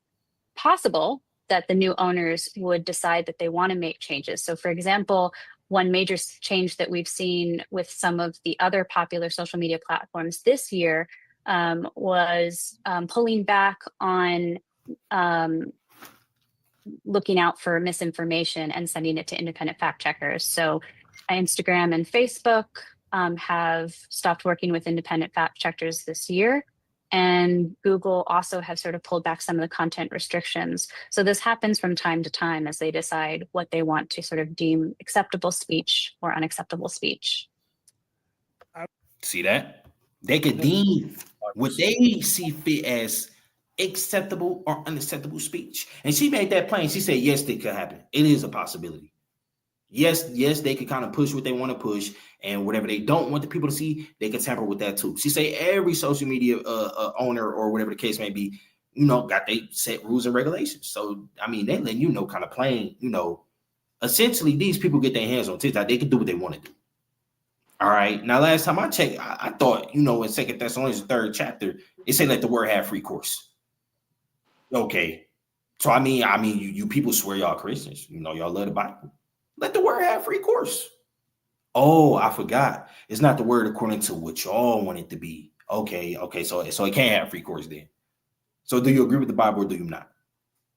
possible that the new owners would decide that they want to make changes. So for example, one major change that we've seen with some of the other popular social media platforms this year was pulling back on looking out for misinformation and sending it to independent fact checkers. So Instagram and Facebook have stopped working with independent fact checkers this year. And Google also have sort of pulled back some of the content restrictions. So this happens from time to time as they decide what they want to sort of deem acceptable speech or unacceptable speech. See that? They could deem what they see fit as acceptable or unacceptable speech. And she made that plain. She said, yes, it could happen. It is a possibility. Yes, they could kind of push what they want to push, and whatever they don't want the people to see, they can tamper with that too. She say every social media owner or whatever the case may be, got they set rules and regulations. So, I mean, they letting kind of plain, essentially these people get their hands on TikTok. They can do what they want to do. All right. Now, last time I checked, I thought, in 2 Thessalonians, 3rd chapter, it said let the word have free course. Okay. So, I mean, you people swear y'all Christians. Y'all love the Bible. Let the word have free course. Oh, I forgot. It's not the word according to what y'all want it to be. Okay. So it can't have free course then. So do you agree with the Bible or do you not?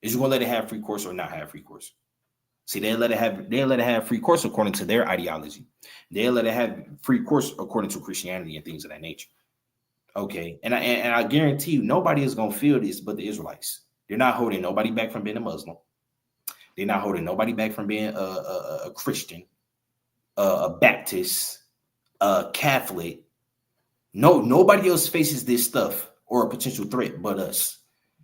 Is you gonna let it have free course or not have free course? See, they'll let it have free course according to their ideology. They'll let it have free course according to Christianity and things of that nature. Okay. And I guarantee you, nobody is gonna feel this but the Israelites. They're not holding nobody back from being a Muslim. They're not holding nobody back from being a Christian, a Baptist, a Catholic. Nobody else faces this stuff or a potential threat but us.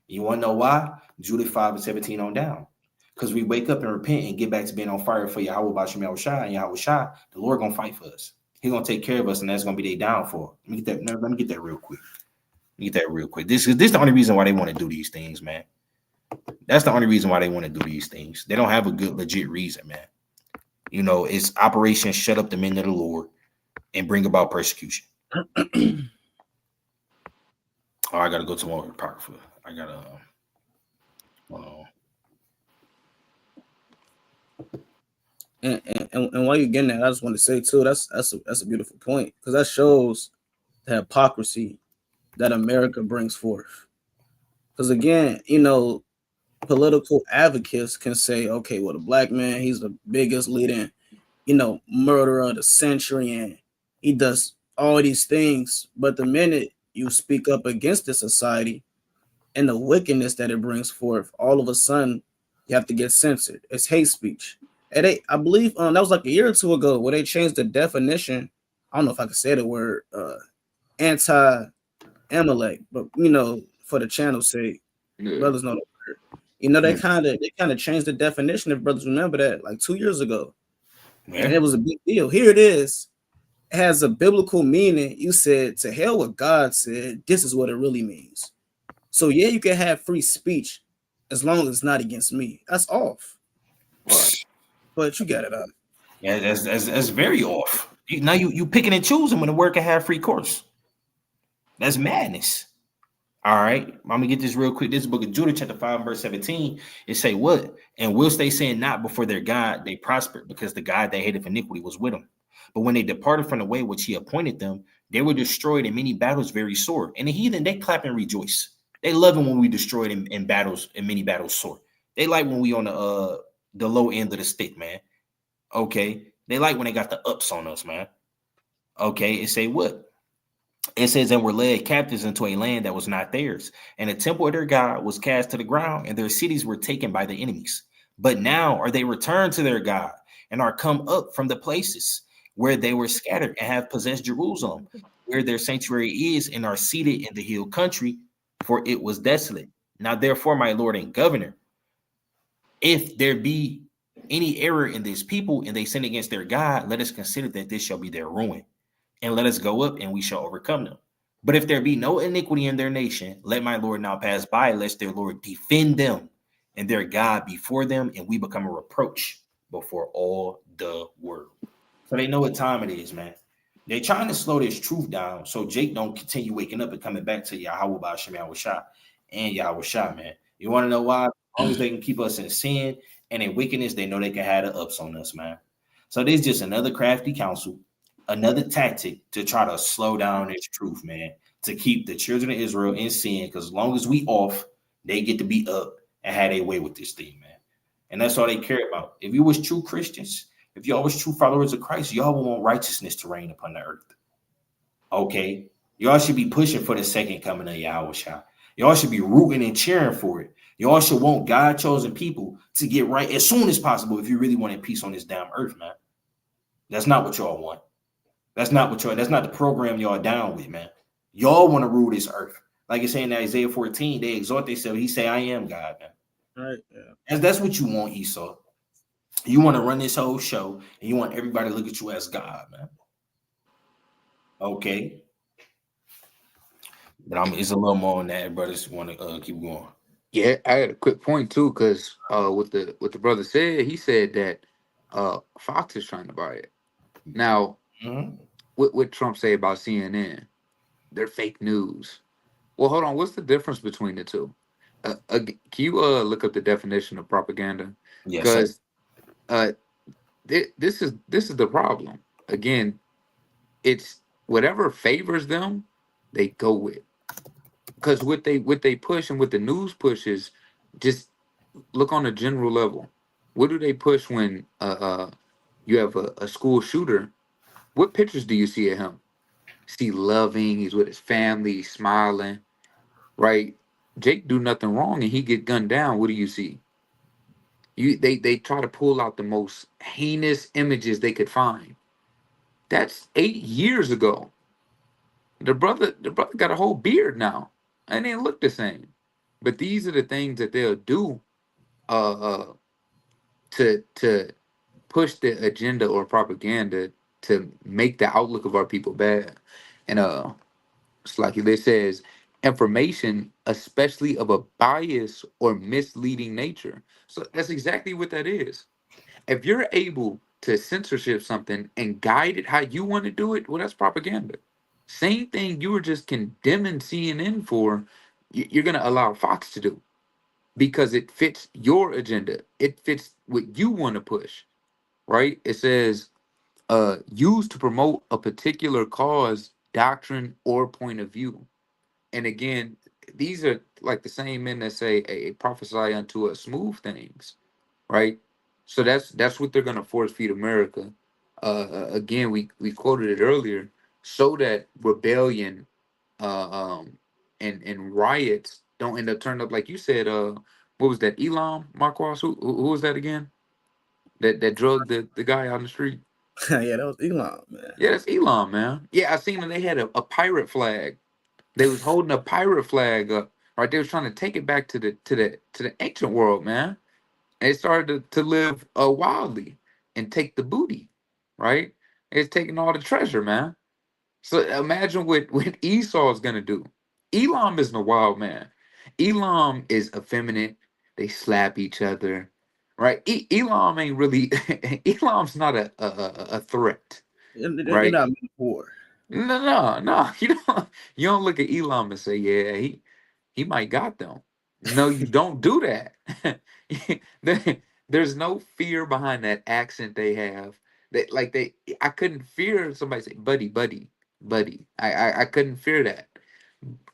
You want to know why? Judah 5:17 on down. Because we wake up and repent and get back to being on fire for Yahweh Bashim Yahushua and Yahushua, the Lord gonna fight for us. He's gonna take care of us, and that's gonna be their downfall. Let me get that real quick. This is the only reason why they want to do these things, man. That's the only reason why they want to do these things. They don't have a good, legit reason, man. It's Operation Shut Up the Men of the Lord and bring about persecution. I gotta go to more apocrypha. I gotta. And while you're getting that, I just want to say too, that's a beautiful point, because that shows the hypocrisy that America brings forth. Because again, political advocates can say, okay, well, the black man, he's the biggest leading, murderer of the century, and he does all these things. But the minute you speak up against the society and the wickedness that it brings forth, all of a sudden you have to get censored. It's hate speech. And I believe that was like a year or two ago where they changed the definition. I don't know if I could say the word anti-Amalek, but for the channel's sake, brothers know the word. They kind of changed the definition, if brothers remember that, like 2 years ago. Yeah. And it was a big deal. Here it is. It has a biblical meaning. You said, to hell what God said. This is what it really means. So yeah, you can have free speech as long as it's not against me. That's off. But you got it up. Yeah, that's very off. Now you picking and choosing when the word can have free course. That's madness. All right, I'm gonna get this real quick. This book of Judah, chapter 5, verse 17. It say what? And whilst they sin not before their God, they prospered, because the God they hated for iniquity was with them. But when they departed from the way which he appointed them, they were destroyed in many battles very sore. And the heathen, they clap and rejoice. They love it when we destroyed in battles, in many battles sore. They like when we on the low end of the stick, man. Okay. They like when they got the ups on us, man. Okay. It say what? It says, and were led captives into a land that was not theirs. And the temple of their God was cast to the ground, and their cities were taken by the enemies. But now are they returned to their God, and are come up from the places where they were scattered, and have possessed Jerusalem, where their sanctuary is, and are seated in the hill country, for it was desolate. Now, therefore, my Lord and Governor, if there be any error in this people, and they sin against their God, let us consider that this shall be their ruin. And let us go up, and we shall overcome them. But if there be no iniquity in their nation, let my Lord now pass by, lest their Lord defend them and their God before them, and we become a reproach before all the world. So they know what time it is, man. They're trying to slow this truth down so Jake don't continue waking up and coming back to Yahweh Bashim Yahushua and Yahushua, man. You want to know why? As long as they can keep us in sin and in wickedness, they know they can have the ups on us, man. So there's just another crafty counsel, another tactic to try to slow down this truth, man. to keep the children of Israel in sin, because as long as we off, they get to be up and have their way with this thing, man. And that's all they care about. If you was true Christians, if y'all was true followers of Christ, y'all would want righteousness to reign upon the earth. Okay? Y'all should be pushing for the second coming of Yahushua. Y'all should be rooting and cheering for it. Y'all should want God-chosen people to get right as soon as possible if you really wanted peace on this damn earth, man. That's not what y'all want. That's not the program y'all down with, man. Y'all want to rule this earth. Like it's saying in Isaiah 14, they exalt themselves. He say, I am God, man. Right. Yeah. And that's what you want, Esau. You want to run this whole show and you want everybody to look at you as God, man. Okay. But it's a little more on that, brothers. Want to keep going. Yeah, I had a quick point too, because what the brother said, he said that Fox is trying to buy it. Now, what Trump say about CNN? They're fake news. Well, hold on. What's the difference between the two? Can you look up the definition of propaganda? Yes, sir. Because this is the problem. Again, it's whatever favors them, they go with. Because what they push and what the news pushes, just look on a general level. What do they push when you have a school shooter? What pictures do you see of him? See loving, he's with his family, he's smiling, right? Jake do nothing wrong and he get gunned down. What do you see? They try to pull out the most heinous images they could find. That's 8 years ago. The brother got a whole beard now, and they look the same. But these are the things that they'll do to push the agenda or propaganda to make the outlook of our people bad. And it's like it says, information, especially of a bias or misleading nature. So that's exactly what that is. If you're able to censorship something and guide it how you want to do it, well, that's propaganda. Same thing you were just condemning CNN for, you're going to allow Fox to do because it fits your agenda. It fits what you want to push, right? It says, used to promote a particular cause, doctrine, or point of view. And again, these are like the same men that say, a prophesy unto us smooth things, right? So that's what they're gonna force feed America. Again, we quoted it earlier, so that rebellion, uh, um, and riots don't end up turning up like you said. What was that? Elam Marquas? Who was that again? That drugged the guy on the street. Yeah, that was Elon, man. Yeah, that's Elam, man. Yeah, I seen them. They had a pirate flag. They was holding a pirate flag up. Right, they was trying to take it back to the ancient world, man. And they started to live wildly and take the booty, right? It's taking all the treasure, man. So imagine what Esau is gonna do. Elam isn't a wild man. Elam is effeminate. They slap each other, right? Elam ain't really. Elam's not a threat, They're right? not meant for. No. You don't look at Elam and say, yeah, he might got them. No, you don't do that. There's no fear behind that accent they have. I couldn't fear somebody say, buddy. I couldn't fear that.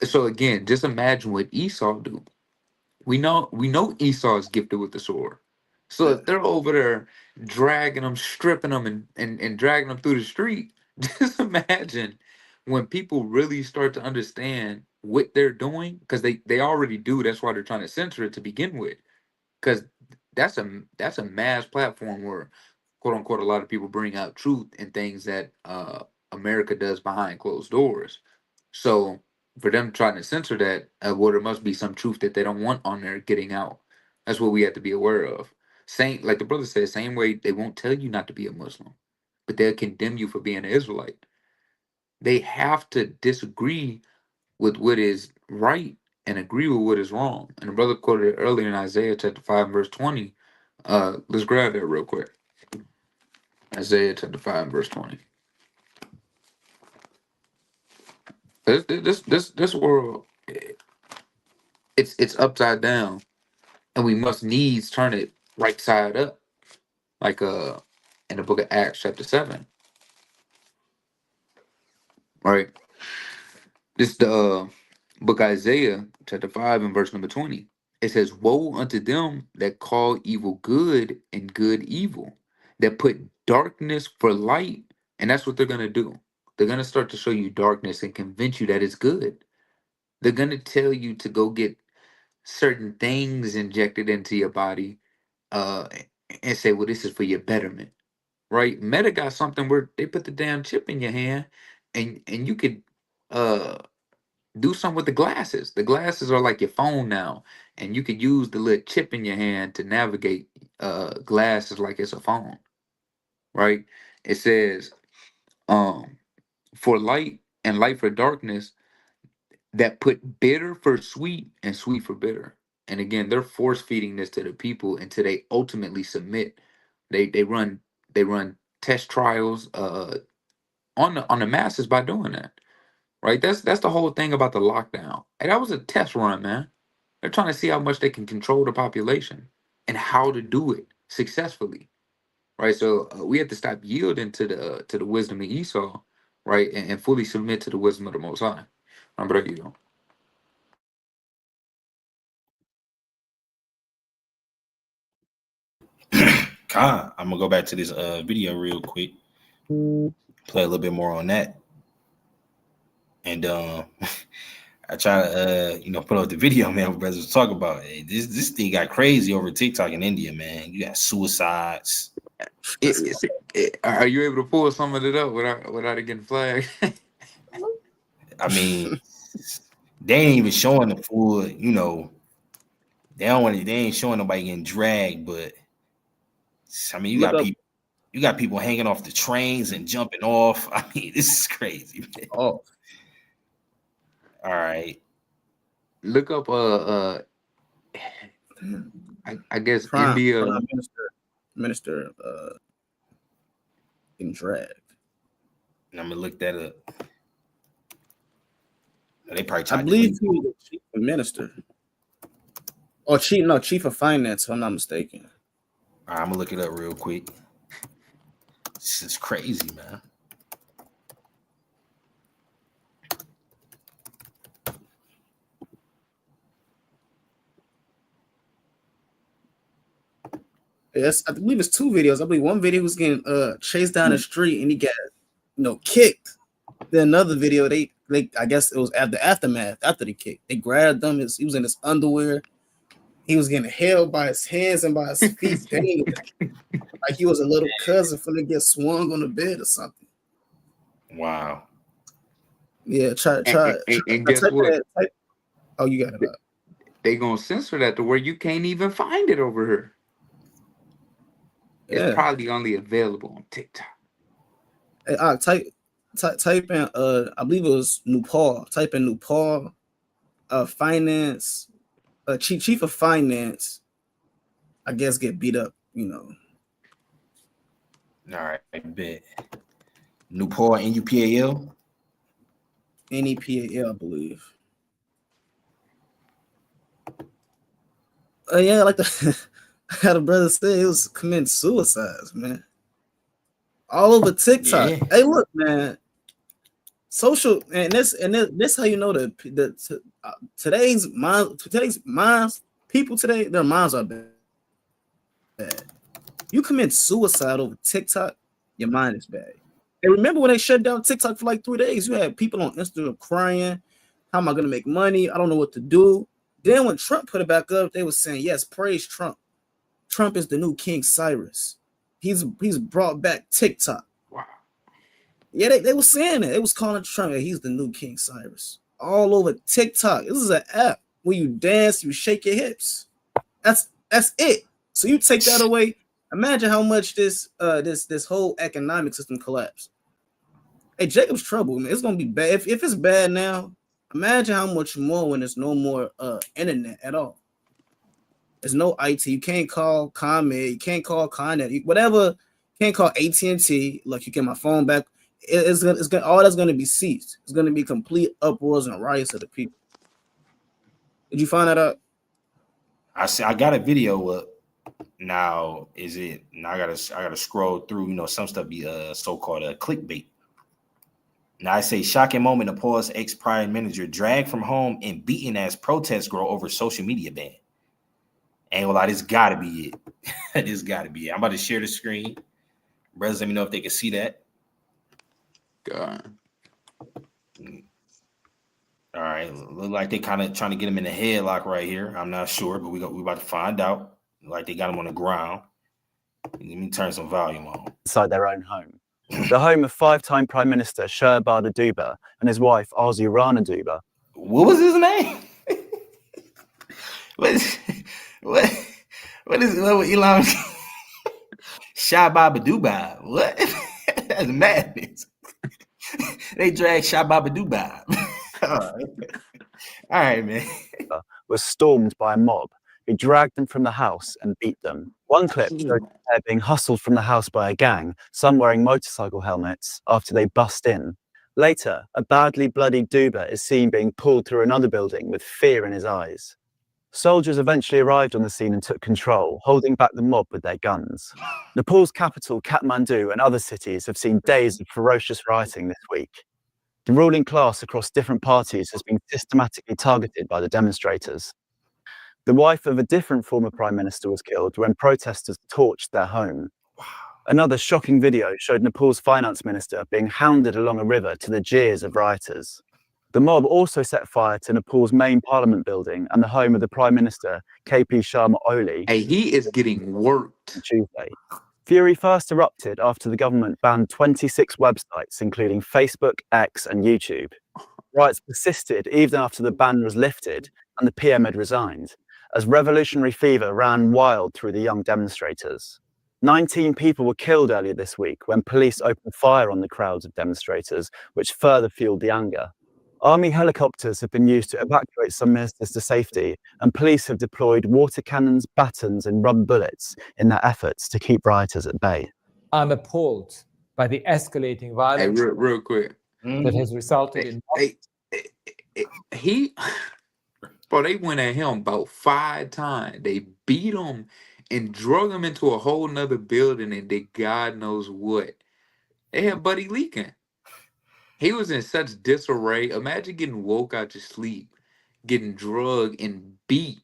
So again, just imagine what Esau do. We know Esau is gifted with the sword. So Yeah. if they're over there dragging them, stripping them, and dragging them through the street, just imagine when people really start to understand what they're doing, because they already do. That's why they're trying to censor it to begin with, because that's a mass platform where, quote unquote, a lot of people bring out truth and things that America does behind closed doors. So for them trying to censor that, well, there must be some truth that they don't want on there getting out. That's what we have to be aware of. Same, like the brother said, same way they won't tell you not to be a Muslim, but they'll condemn you for being an Israelite. They have to disagree with what is right and agree with what is wrong. And the brother quoted it earlier in Isaiah chapter 5, verse 20. Let's grab that real quick. Isaiah chapter 5, verse 20. This world, it's upside down, and we must needs turn it right side up, like in the book of Acts chapter 7, right? This is the book of Isaiah, chapter 5, and verse number 20. It says, "Woe unto them that call evil good and good evil, that put darkness for light." And that's what they're going to do. They're going to start to show you darkness and convince you that it's good. They're going to tell you to go get certain things injected into your body uh, and say, well, this is for your betterment, right? Meta got something where they put the damn chip in your hand and you could uh, do something with the glasses. The glasses are like your phone now, and you could use the little chip in your hand to navigate glasses like it's a phone, right? It says, um, for light and light for darkness, that put bitter for sweet and sweet for bitter. And again, they're force feeding this to the people until they ultimately submit. They run test trials on the masses by doing that. Right? That's the whole thing about the lockdown. And that was a test run, man. They're trying to see how much they can control the population and how to do it successfully. Right? So we have to stop yielding to the wisdom of Esau, right, and fully submit to the wisdom of the Most High. But you know. I'm gonna go back to this video real quick, play a little bit more on that, and I try to put out the video, man. What brothers talk about. Hey, this thing got crazy over TikTok in India, man. You got suicides. Are you able to pull some of it up without it getting flagged? I mean, they ain't even showing the full. They don't want. They ain't showing nobody getting dragged, but I mean, you got people hanging off the trains and jumping off. I mean, this is crazy, man. Oh, all right. Look up I guess India. Prime minister getting dragged. I'm gonna look that up. They probably I believe he was the chief of minister. Or chief of finance, if I'm not mistaken. All right, I'm gonna look it up real quick. This is crazy, man. Yes, I believe it's two videos. I believe one video was getting chased down the street and he got kicked. Then another video, they I guess it was after aftermath after the kick. They grabbed him. He was in his underwear. He was getting held by his hands and by his feet, dangling like he was a little cousin finna get swung on the bed or something. Wow. Yeah, try. And guess what? Oh, you got it up. They gonna censor that to where you can't even find it over here. It's probably only available on TikTok. Hey, type in I believe it was Nepal. Type in Nepal finance chief of finance, I guess, get beat up, All right, I bet. Nepal, NUPAL? NEPAL, I believe. Yeah, like how the brother said, he was committing suicides, man. All over TikTok. Yeah. Hey, look, man. Social and this how you know today's minds people today, their minds are bad. You commit suicide over TikTok, your mind is bad. And remember when they shut down TikTok for like 3 days, you had people on Instagram crying, how am I gonna make money? I don't know what to do. Then when Trump put it back up, they were saying, yes, praise Trump. Trump is the new King Cyrus. He's brought back TikTok. Wow. Yeah, they were saying it. It was calling Trump, he's the new King Cyrus. All over TikTok. This is an app where you dance, you shake your hips. That's it. So you take that away. Imagine how much this whole economic system collapsed. Hey, Jacob's trouble, man. It's gonna be bad. If it's bad now, imagine how much more when there's no more internet at all. There's no IT. You can't call ComEd. You can't call Connet. Whatever. You can't call AT&T. Look, you get my phone back. It's gonna all that's gonna be ceased. It's gonna be complete uproars and riots of the people. Did you find that out? I got a video up. Now is it? Now I gotta scroll through. Some stuff be so-called clickbait. Now I say shocking moment. Nepal's ex-prime minister dragged from home and beaten as protests grow over social media ban. Ain't gonna lie, this gotta be it. This gotta be it. I'm about to share the screen. Brothers, let me know if they can see that. God. All right, look like they kind of trying to get him in the headlock right here. I'm not sure, but we about to find out. Like they got him on the ground. Let me turn some volume on. Inside their own home. The home of five-time Prime Minister Sherbada Duba and his wife Arzu Rana Duba. What was his name? what is Elon? Shababa Dubai. What? That's madness. They dragged Shababa Dubai. All right, man. Was stormed by a mob who dragged them from the house and beat them. One clip showed them being hustled from the house by a gang, some wearing motorcycle helmets, after they bust in. Later, a badly bloodied Duba is seen being pulled through another building with fear in his eyes. Soldiers eventually arrived on the scene and took control, holding back the mob with their guns. Nepal's capital, Kathmandu, and other cities have seen days of ferocious rioting this week. The ruling class across different parties has been systematically targeted by the demonstrators. The wife of a different former prime minister was killed when protesters torched their home. Another shocking video showed Nepal's finance minister being hounded along a river to the jeers of rioters. The mob also set fire to Nepal's main parliament building and the home of the prime minister, KP Sharma Oli. Hey, he is getting worked. On Tuesday. Fury first erupted after the government banned 26 websites, including Facebook, X, and YouTube. Riots persisted even after the ban was lifted and the PM had resigned, as revolutionary fever ran wild through the young demonstrators. 19 people were killed earlier this week when police opened fire on the crowds of demonstrators, which further fueled the anger. Army helicopters have been used to evacuate some ministers to safety, and police have deployed water cannons, batons, and rubber bullets in their efforts to keep rioters at bay. I'm appalled by the escalating Hey, violence real quick. that has resulted in. Bro, they went at him about 5 times. They beat him and drug him into a whole nother building and did God knows what. They had Buddy leaking. He was in such disarray. Imagine getting woke out your sleep, getting drugged and beat.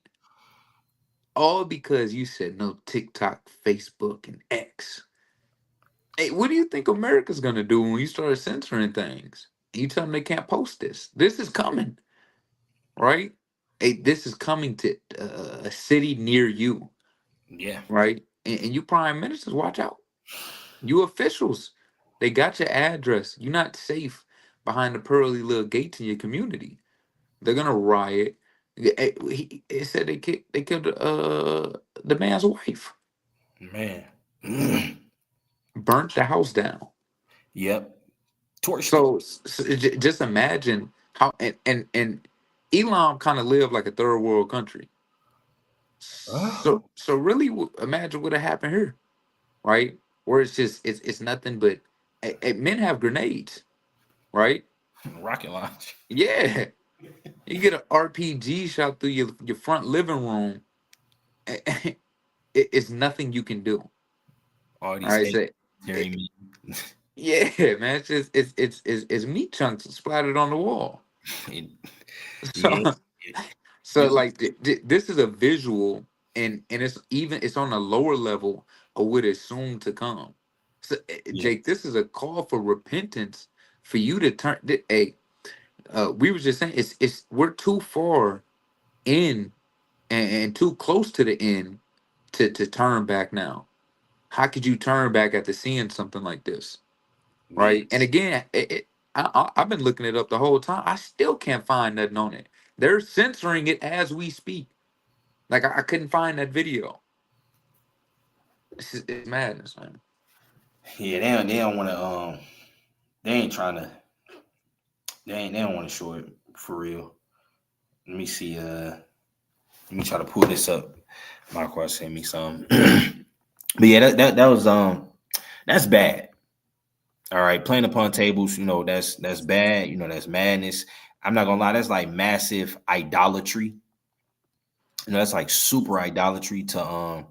All because you said no TikTok, Facebook, and X. Hey, what do you think America's going to do when you start censoring things? You tell them they can't post this. This is coming, right? Hey, this is coming to a city near you. Yeah. Right? And you prime ministers, watch out. You officials, they got your address. You're not safe behind the pearly little gates in your community. They're gonna riot. It said they killed the man's wife. Man. Burnt the house down. Yep. Torched. So just imagine how and Elon kind of lived like a third world country. So really imagine what happened here, right? Where it's just it's nothing but men have grenades, right? Rocket launch. Yeah. You get an RPG shot through your front living room. It's nothing you can do. All these Right, things. Yeah, man. It's just it's meat chunks splattered on the wall. Yeah. So like this is a visual, and it's on a lower level of what is soon to come. So Jake, this is a call for repentance for you to turn. Hey, we were just saying it's we're too far in and too close to the end to turn back now. How could you turn back after seeing something like this? Right. And again, I've been looking it up the whole time. I still can't find nothing on it. They're censoring it as we speak. Like I couldn't find that video. It's madness, man. Yeah, they don't want to. They ain't trying to. They don't want to show it for real. Let me see. Let me try to pull this up. Marco sent me some. But yeah, that was that's bad. All right, playing upon tables, that's bad. That's madness. I'm not gonna lie, that's like massive idolatry. That's like super idolatry to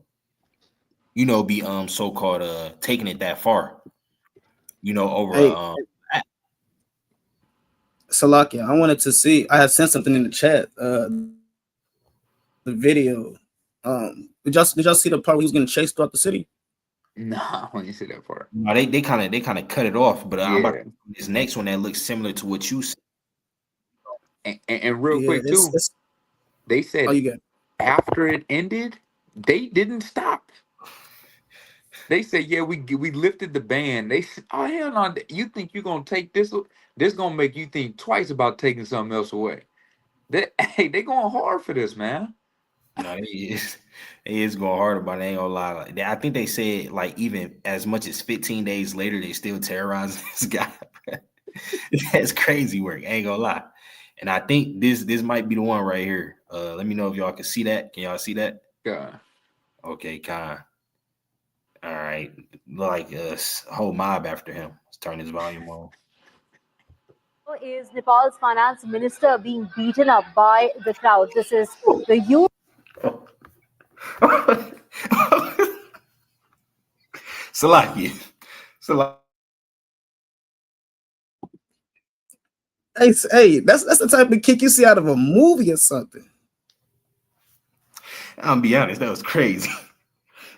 be so-called taking it that far. Over Hey, Salakia, I wanted to see. I had sent something in the chat. The video. Did y'all see the part where he was getting chased throughout the city? Nah, when you see that part. No, they kind of cut it off, but I'm about Yeah. to this next one that looks similar to what you said. And real Yeah, quick too, it's they oh, said you got it. after it ended, they didn't stop. They said, yeah, we lifted the ban. They said, oh hell no, you think you're gonna take this? This gonna make you think twice about taking something else away. Hey, they going hard for this, man. No, it is going hard about it. I ain't gonna lie. Like, I think they said like even as much as 15 days later, they still terrorizing this guy. That's crazy work. I ain't gonna lie. And I think this might be the one right here. Let me know if y'all can see that. Can y'all see that? God. Okay, kind. All right. Like a whole mob after him. Let's turn his volume on. Is Nepal's finance minister being beaten up by the crowd? This is the youth. Salaki. Hey, that's the type of kick you see out of a movie or something. I'm be honest, that was crazy.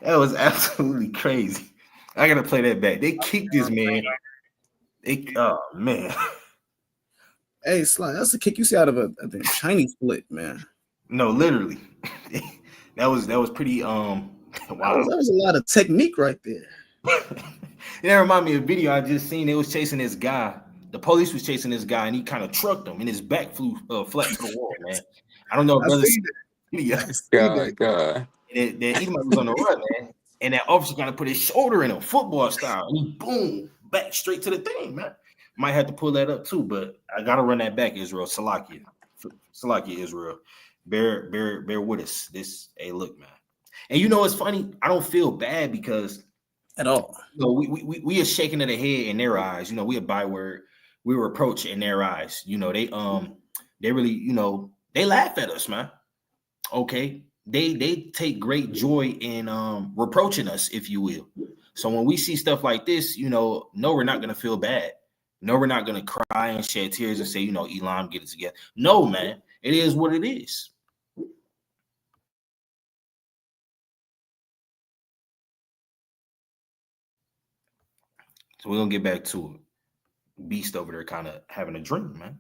That was absolutely crazy. I gotta play that back. They kicked this man. Oh man. Hey, Sly, that's the kick you see out of a Chinese flick, man. No, literally. that was pretty wow. That was a lot of technique right there. That remind me of a video I just seen. They was chasing this guy. The police was chasing this guy, and he kind of trucked him, and his back flew flat to the wall. Man, I don't know if brothers. God. That Edomite was on the run, man, and that officer kind of put his shoulder in him, football style, and he boom back straight to the thing, man. Might have to pull that up too, but I gotta run that back, Israel. Salakia, Israel. Bear with us. Hey, look, man. And you know what's funny? I don't feel bad because at all. You know, we are shaking of the head in their eyes. You know, we a byword. We were approached in their eyes. You know, they really, you know, they laugh at us, man. Okay. They take great joy in reproaching us, if you will. So when we see stuff like this, you know, no, we're not gonna feel bad. No, we're not gonna cry and shed tears and say, you know, Elam, get it together. No, man, it is what it is. So we're gonna get back to it. Beast over there kind of having a drink, man.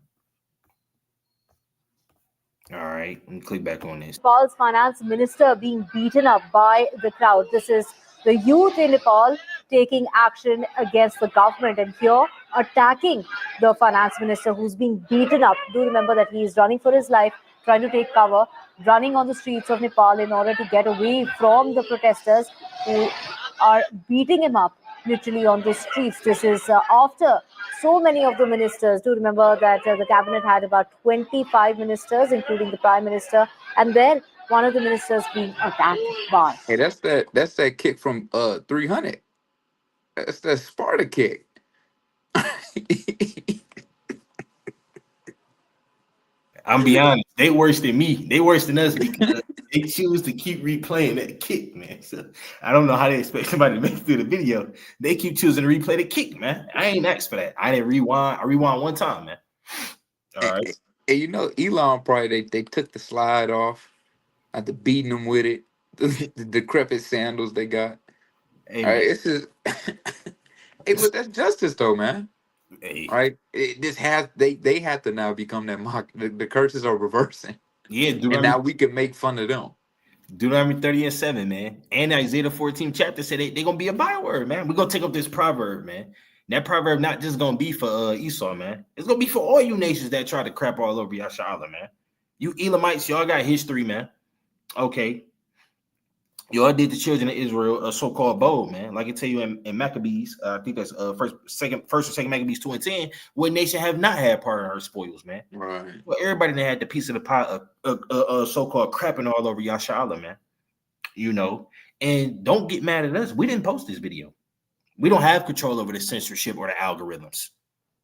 All right, let me click back on this. Nepal's finance minister being beaten up by the crowd. This is the youth in Nepal taking action against the government and here attacking the finance minister who's being beaten up. Do remember that he is running for his life, trying to take cover, running on the streets of Nepal in order to get away from the protesters who are beating him up literally on the streets. This is after so many of the ministers. Do remember that the cabinet had about 25 ministers, including the prime minister, and then one of the ministers being attacked by. Hey, that's that kick from 300. That's that Sparta kick. I'm be honest, they worse than me. They worse than us because they choose to keep replaying that kick, man. So I don't know how they expect somebody to make it through the video. They keep choosing to replay the kick, man. I ain't asked for that. I didn't rewind. I rewind one time, man. All right. And you know, Elon probably they took the slide off after beating them with it. The decrepit sandals they got. Hey, All right, it's just hey, but that's justice though, man. hey. Right? They have to now become that mock. The curses are reversing. Yeah, And now we can make fun of them. Deuteronomy 30:7, man. And Isaiah 14 chapter said they're gonna be a byword, man. We're gonna take up this proverb, man. And that proverb not just gonna be for Esau, man. It's gonna be for all you nations that try to crap all over Yashala, man. You Elamites, y'all got history, man. Okay. Y'all did the children of Israel a so-called bold, man. Like I tell you in Maccabees, I think that's first or second Maccabees 2:10. What nation have not had part of her spoils, man? Right. Well, everybody that had the piece of the pie, so-called crapping all over Yashala, man. You know, and don't get mad at us. We didn't post this video. We don't have control over the censorship or the algorithms.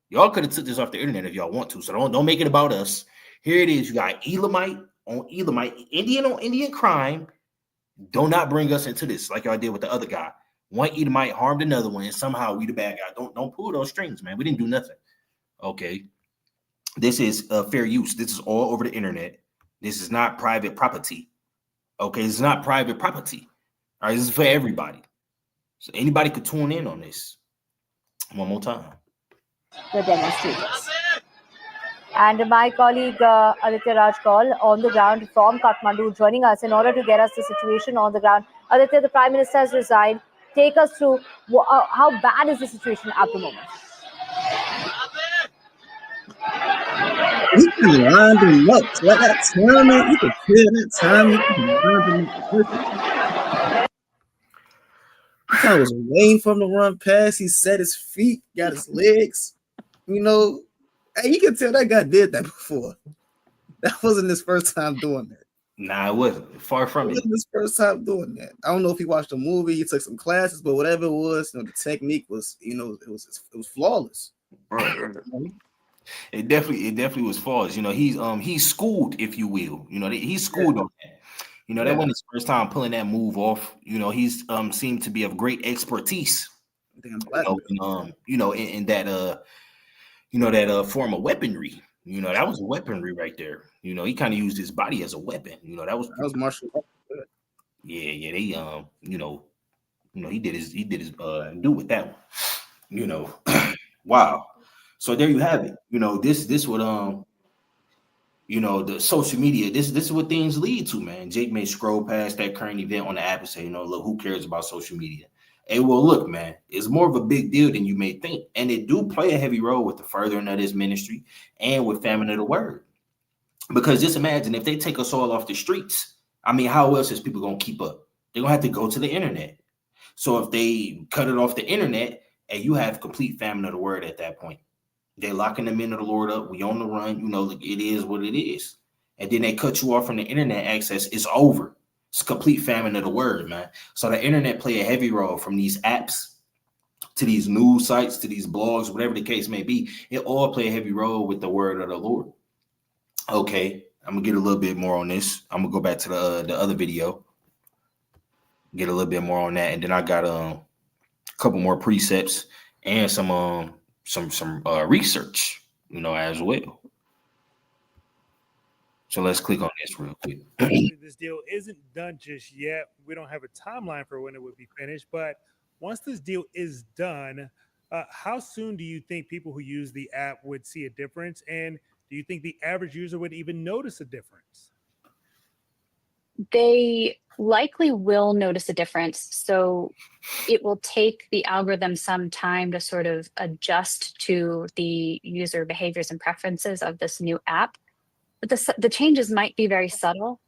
Y'all could have took this off the internet if y'all want to. So don't make it about us. Here it is. You got Elamite on Elamite, Indian on Indian crime. Do not bring us into this like y'all did with the other guy. One Edomite harmed another one, and somehow we the bad guy. Don't pull those strings, man. We didn't do nothing. Okay. This is fair use. This is all over the internet. This is not private property. Okay, it's not private property. All right, this is for everybody. So anybody could tune in on this. One more time. The demonstrators. And my colleague Aditya Raj Kaul on the ground from Kathmandu joining us in order to get us the situation on the ground. Aditya, the Prime Minister has resigned. Take us through how bad is the situation at the moment? He can line them up. So like that timing, you can tell that timing. He can line them up perfect. He kind of was waiting for him to run past. He set his feet, got his legs. You know, hey, you can tell that guy did that before. That wasn't his first time doing that. Nah, it wasn't. Far from It it. wasn't his first time doing that. I don't know if he watched a movie, he took some classes, but whatever it was, the technique was, it was flawless. Right. It definitely was flawless. He's schooled, if you will. He's schooled on that. That wasn't his first time pulling that move off. He's seemed to be of great expertise. Damn black in that form of weaponry. That was weaponry right there. He kind of used his body as a weapon. That was martial art. Yeah, they he did his do with that one. Wow. So there you have it. This would the social media, this is what things lead to, man. Jake may scroll past that current event on the app and say, look, who cares about social media? Hey, well, look, man, it's more of a big deal than you may think. And it do play a heavy role with the furthering of this ministry and with Famine of the Word. Because just imagine if they take us all off the streets, I mean, how else is people going to keep up? They're going to have to go to the internet. So if they cut it off the internet, and you have complete Famine of the Word at that point. They're locking the men of the Lord up. We on the run. It is what it is. And then they cut you off from the internet access. It's over. It's complete Famine of the Word, man. So the internet play a heavy role from these apps to these news sites to these blogs, whatever the case may be. It all play a heavy role with the word of the Lord. Okay, I'm gonna get a little bit more on this. I'm gonna go back to the other video, get a little bit more on that, and then I got a couple more precepts and some research, as well. So let's click on this real quick. This deal isn't done just yet. We don't have a timeline for when it would be finished, but once this deal is done, how soon do you think people who use the app would see a difference? And do you think the average user would even notice a difference? They likely will notice a difference. So it will take the algorithm some time to sort of adjust to the user behaviors and preferences of this new app. But the changes might be very subtle.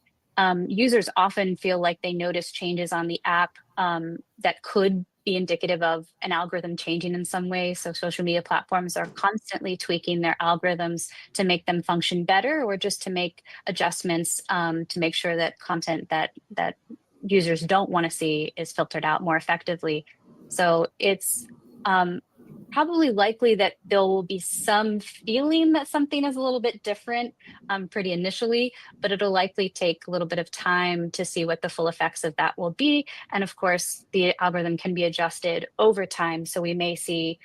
Users often feel like they notice changes on the app that could be indicative of an algorithm changing in some way. So social media platforms are constantly tweaking their algorithms to make them function better, or just to make adjustments to make sure that content that users don't want to see is filtered out more effectively. So it's probably likely that there will be some feeling that something is a little bit different pretty initially, but it'll likely take a little bit of time to see what the full effects of that will be. And of course, the algorithm can be adjusted over time. So we may see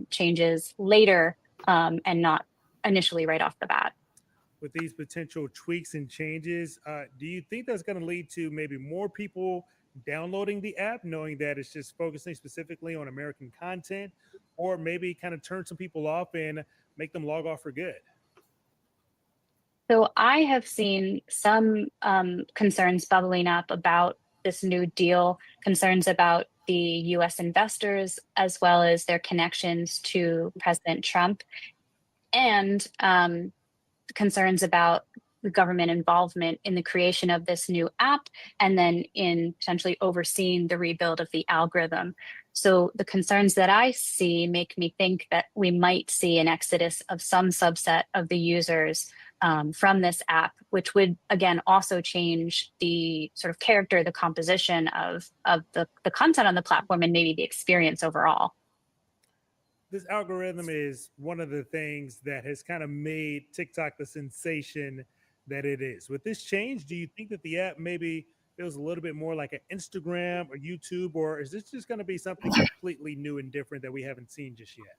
changes later and not initially right off the bat. With these potential tweaks and changes, do you think that's going to lead to maybe more people downloading the app, knowing that it's just focusing specifically on American content, or maybe kind of turn some people off and make them log off for good? So I have seen some concerns bubbling up about this new deal, concerns about the US investors, as well as their connections to President Trump, and concerns about the government involvement in the creation of this new app, and then in potentially overseeing the rebuild of the algorithm. So the concerns that I see make me think that we might see an exodus of some subset of the users from this app, which would again also change the sort of character, the composition of the content on the platform, and maybe the experience overall. This algorithm is one of the things that has kind of made TikTok the sensation that it is. With this change, do you think that the app maybe feels a little bit more like an Instagram or YouTube, or is this just going to be something completely new and different that we haven't seen just yet?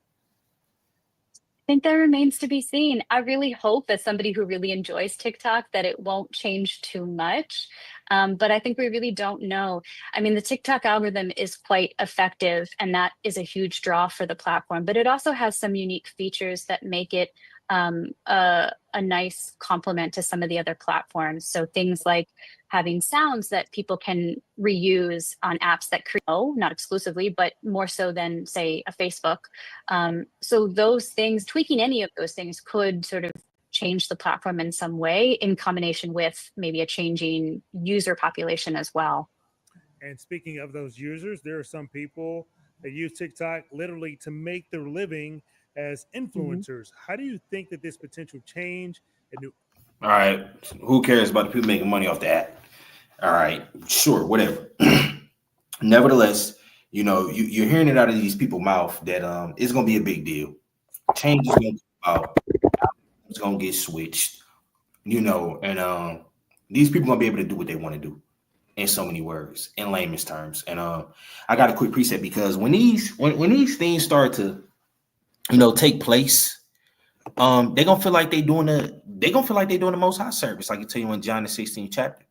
think that remains to be seen. I really hope, as somebody who really enjoys TikTok, that it won't change too much. But I think we really don't know. I mean, the TikTok algorithm is quite effective, and that is a huge draw for the platform. But it also has some unique features that make it a nice complement to some of the other platforms. So things like having sounds that people can reuse on apps that create, not exclusively, but more so than, say, a Facebook. So those things, tweaking any of those things could sort of change the platform in some way in combination with maybe a changing user population as well. And speaking of those users, there are some people that use TikTok literally to make their living as influencers. How do you think that this potential change and new All right. Who cares about the people making money off the app? All right. Sure. Whatever. Nevertheless, you're hearing it out of these people's mouth that it's gonna be a big deal. Change is gonna come out. It's gonna get switched. And these people gonna be able to do what they want to do in so many words, in layman's terms. And I got a quick preset because when these things start to take place, they're gonna feel like they're doing the most high service, like I tell you in John the 16th chapter.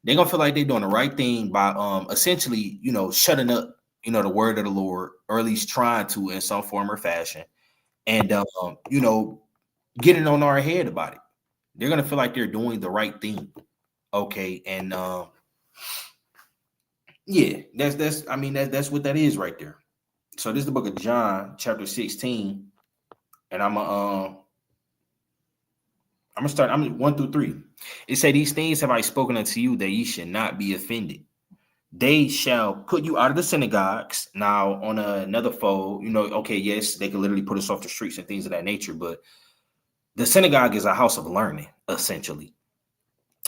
They're gonna feel like they're doing the right thing by essentially, shutting up, the word of the Lord, or at least trying to in some form or fashion, and getting on our head about it. They're gonna feel like they're doing the right thing. Okay, and yeah, that's what that is right there. So this is the book of John, chapter 16, and I'm gonna start. I'm 1 through 3. It say, "These things have I spoken unto you, that ye should not be offended. They shall put you out of the synagogues." Now, on another fold, okay, yes, they can literally put us off the streets and things of that nature, but the synagogue is a house of learning, essentially.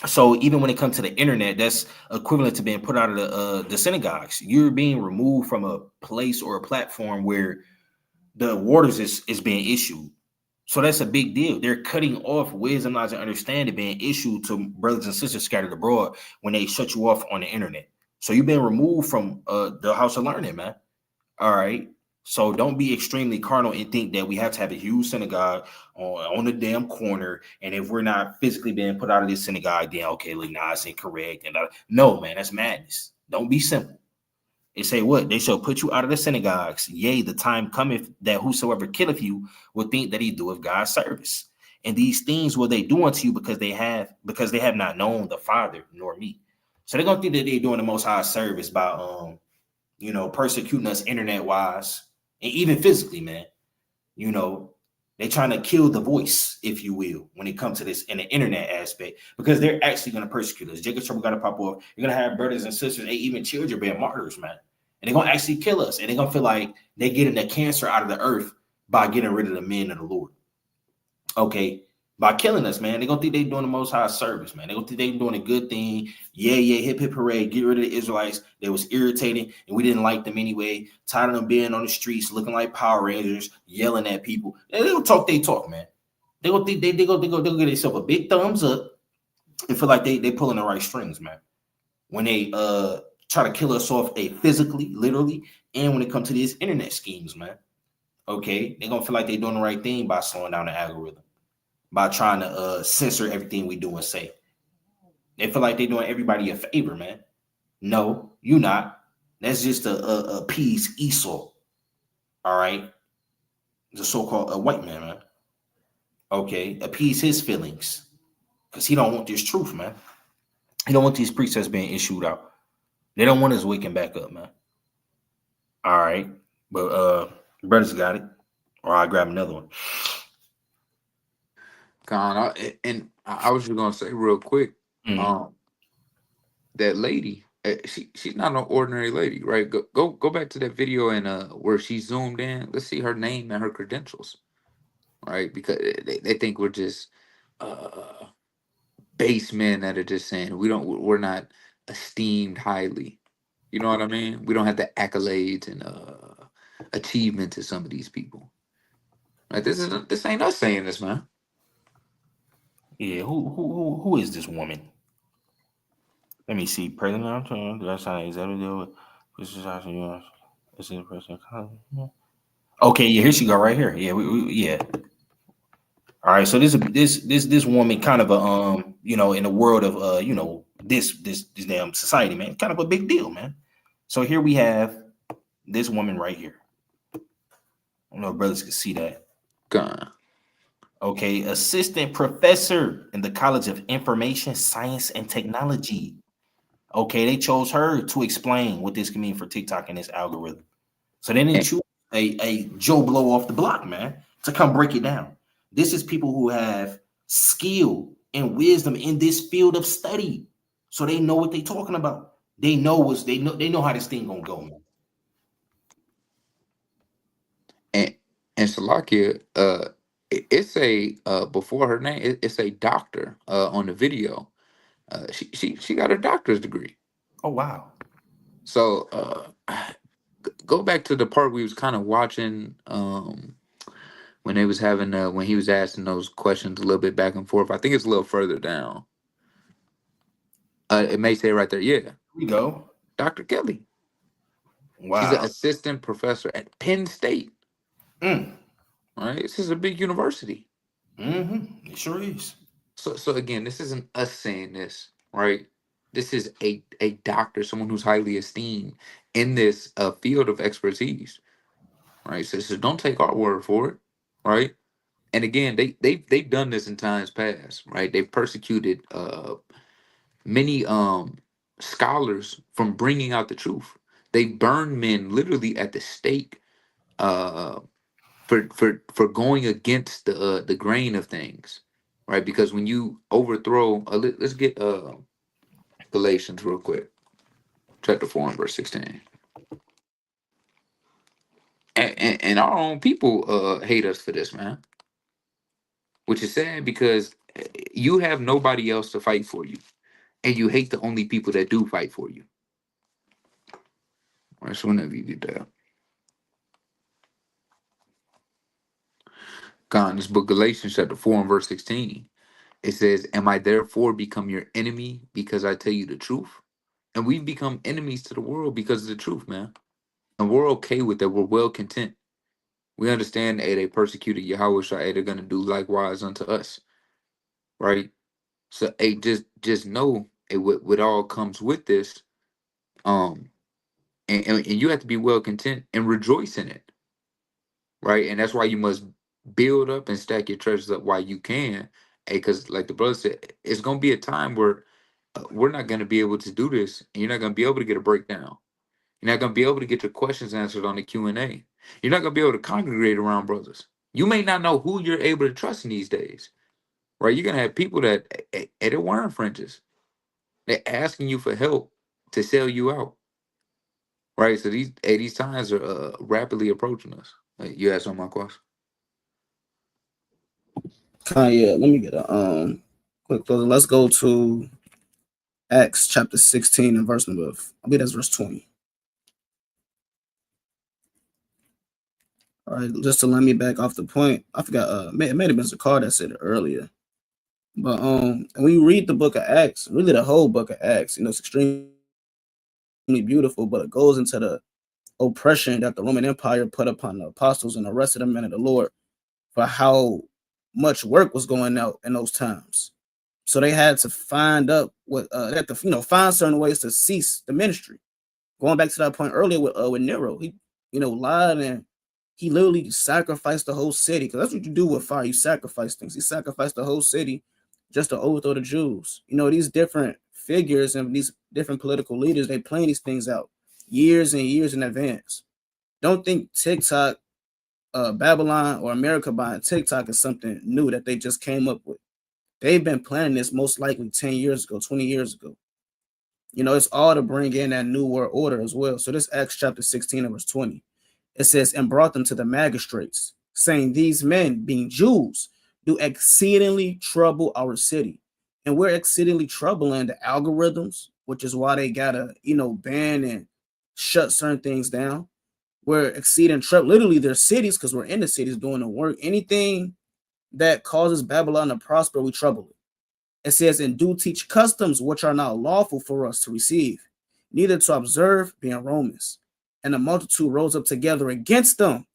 So even when it comes to the internet, that's equivalent to being put out of the synagogues. You're being removed from a place or a platform where the waters is being issued. So that's a big deal. They're cutting off wisdom, knowledge, and understanding being issued to brothers and sisters scattered abroad when they shut you off on the internet. So you've been removed from the house of learning, man. All right. So don't be extremely carnal and think that we have to have a huge synagogue on the damn corner. And if we're not physically being put out of this synagogue, then okay, look, nah, it's incorrect. And no, man, that's madness. Don't be simple. It say what? They shall put you out of the synagogues. Yea, the time cometh that whosoever killeth you will think that he doeth God's service. And these things will they do unto you because they have not known the Father nor me. So they're gonna think that they're doing the most high service by persecuting us internet wise and even physically, man. They trying to kill the voice, if you will, when it comes to this in the internet aspect, because they're actually going to persecute us. Jacob Trouble got to pop off. You're going to have brothers and sisters, and even children being martyrs, man. And they're going to actually kill us. And they're going to feel like they're getting the cancer out of the earth by getting rid of the men of the Lord. Okay. By killing us, man. They're going to think they're doing the most high service, man. They're going to think they're doing a good thing. Yeah, hip, hip, hooray. Get rid of the Israelites. They was irritating, and we didn't like them anyway. Tired of them being on the streets, looking like Power Rangers, yelling at people. And they don't talk, they talk, man. They're going to think they're going to get themselves a big thumbs up and feel like they pulling the right strings, man. When they try to kill us off physically, literally, and when it comes to these internet schemes, man. Okay, they're going to feel like they're doing the right thing by slowing down the algorithm, by trying to censor everything we do and say. They feel like they're doing everybody a favor, man. No, you not. That's just a appease Esau. All right. The so-called a white man. Okay. Appease his feelings. Because he don't want this truth, man. He don't want these precepts being issued out. They don't want us waking back up, man. All right. But brothers got it. Or I'll grab another one. Con, I was just gonna say real quick, that lady, she's not no ordinary lady, right? Go back to that video and where she zoomed in. Let's see her name and her credentials, right? Because they think we're just base men that are just saying we're not esteemed highly. You know what I mean? We don't have the accolades and achievement to some of these people. Right? This ain't us saying this, man. Yeah, who is this woman? Let me see. President, that's how exactly do it. This is how this is president. Okay, yeah, here she go right here. Yeah, yeah. All right, so this woman kind of a you know, in the world of you know, this damn society, man, kind of a big deal, man. So here we have this woman right here. I don't know if brothers can see that. Gone. Okay, assistant professor in the College of Information Science and Technology. Okay, they chose her to explain what this can mean for TikTok and its algorithm. So they didn't And, choose a Joe Blow off the block, man, to come break it down. This is people who have skill and wisdom in this field of study. So they know what they're talking about. They know they know how this thing gonna go, man. and Salakia, it's a before her name, it's a doctor on the video. She got her doctor's degree. Oh wow. So go back to the part we was kind of watching when they was having when he was asking those questions a little bit back and forth. I think it's a little further down. It may say right there, yeah, Here we go. Dr. Kelly. She's an Wow. assistant professor at Penn State. Mm. Right, this is a big university. Mm-hmm. It sure is. So again, this isn't us saying this, right? This is a doctor, someone who's highly esteemed in this field of expertise, right? So don't take our word for it, right? And again, they've done this in times past, right? They've persecuted many scholars from bringing out the truth. They burned men literally at the stake uh, for going against the grain of things, right? Because when you overthrow, let's get Galatians real quick, chapter 4 and verse 16. And our own people hate us for this, man, which is sad because you have nobody else to fight for you, and you hate the only people that do fight for you. All right, so whenever you get that, God, this book Galatians chapter 4 and verse 16, it says, "Am I therefore become your enemy because I tell you the truth?" And we've become enemies to the world because of the truth, man. And we're okay with that. We're well content. We understand, hey, they persecuted Yahweh Shai, hey, they're gonna do likewise unto us, right? So, hey, just know, hey, what all comes with this, um, and you have to be well content and rejoice in it, right? And that's why you must build up and stack your treasures up while you can, hey, because like the brother said, it's gonna be a time where we're not gonna be able to do this, and you're not gonna be able to get a breakdown. You're not gonna be able to get your questions answered on the Q&A. You're not gonna be able to congregate around brothers. You may not know who you're able to trust in these days, right? You're gonna have people that they're wearing fringes. They're asking you for help to sell you out, right? So these times are rapidly approaching us. You asked on my question. Yeah, let me get a quick close. Let's go to Acts chapter 16 and verse number, I believe that's verse 20. All right, just to let me back off the point, I forgot. It may have been Zakar that said it earlier, but and when you read the book of Acts, really the whole book of Acts, it's extremely beautiful, but it goes into the oppression that the Roman Empire put upon the apostles and the rest of the men of the Lord for how much work was going out in those times. So they had to find up what they had to find certain ways to cease the ministry. Going back to that point earlier with Nero, he lied and he literally sacrificed the whole city, because that's what you do with fire. You sacrifice things. He sacrificed the whole city just to overthrow the Jews. These different figures and these different political leaders, they plan these things out years and years in advance. Don't think TikTok, Babylon, or America buying TikTok is something new that they just came up with. They've been planning this most likely 10 years ago, 20 years ago. It's all to bring in that new world order as well. So this Acts chapter 16 and verse 20, it says, "And brought them to the magistrates, saying, These men, being Jews, do exceedingly trouble our city." And we're exceedingly troubling the algorithms, which is why they gotta, ban and shut certain things down. We're exceeding trouble, literally their cities, because we're in the cities doing the work. Anything that causes Babylon to prosper, we trouble it. It says, "And do teach customs which are not lawful for us to receive, neither to observe, being Romans. And the multitude rose up together against them,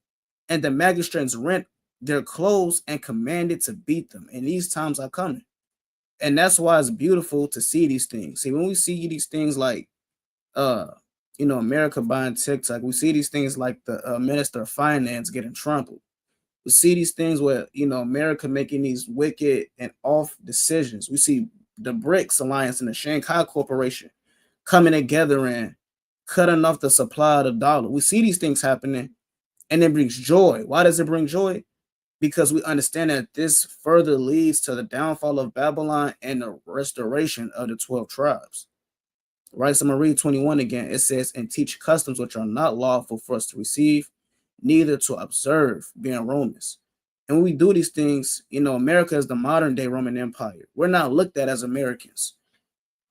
and the magistrates rent They're close and commanded to beat them, and these times are coming. And that's why it's beautiful to see these things. See, when we see these things like America buying TikTok, we see these things like the Minister of Finance getting trampled. We see these things where America making these wicked and off decisions. We see the BRICS alliance and the Shanghai Corporation coming together and cutting off the supply of the dollar. We see these things happening, and it brings joy. Why does it bring joy? Because we understand that this further leads to the downfall of Babylon and the restoration of the 12 tribes. Right, so I'm gonna read 21 again. It says, and teach customs which are not lawful for us to receive, neither to observe, being Romans. And when we do these things, America is the modern day Roman Empire. We're not looked at as Americans.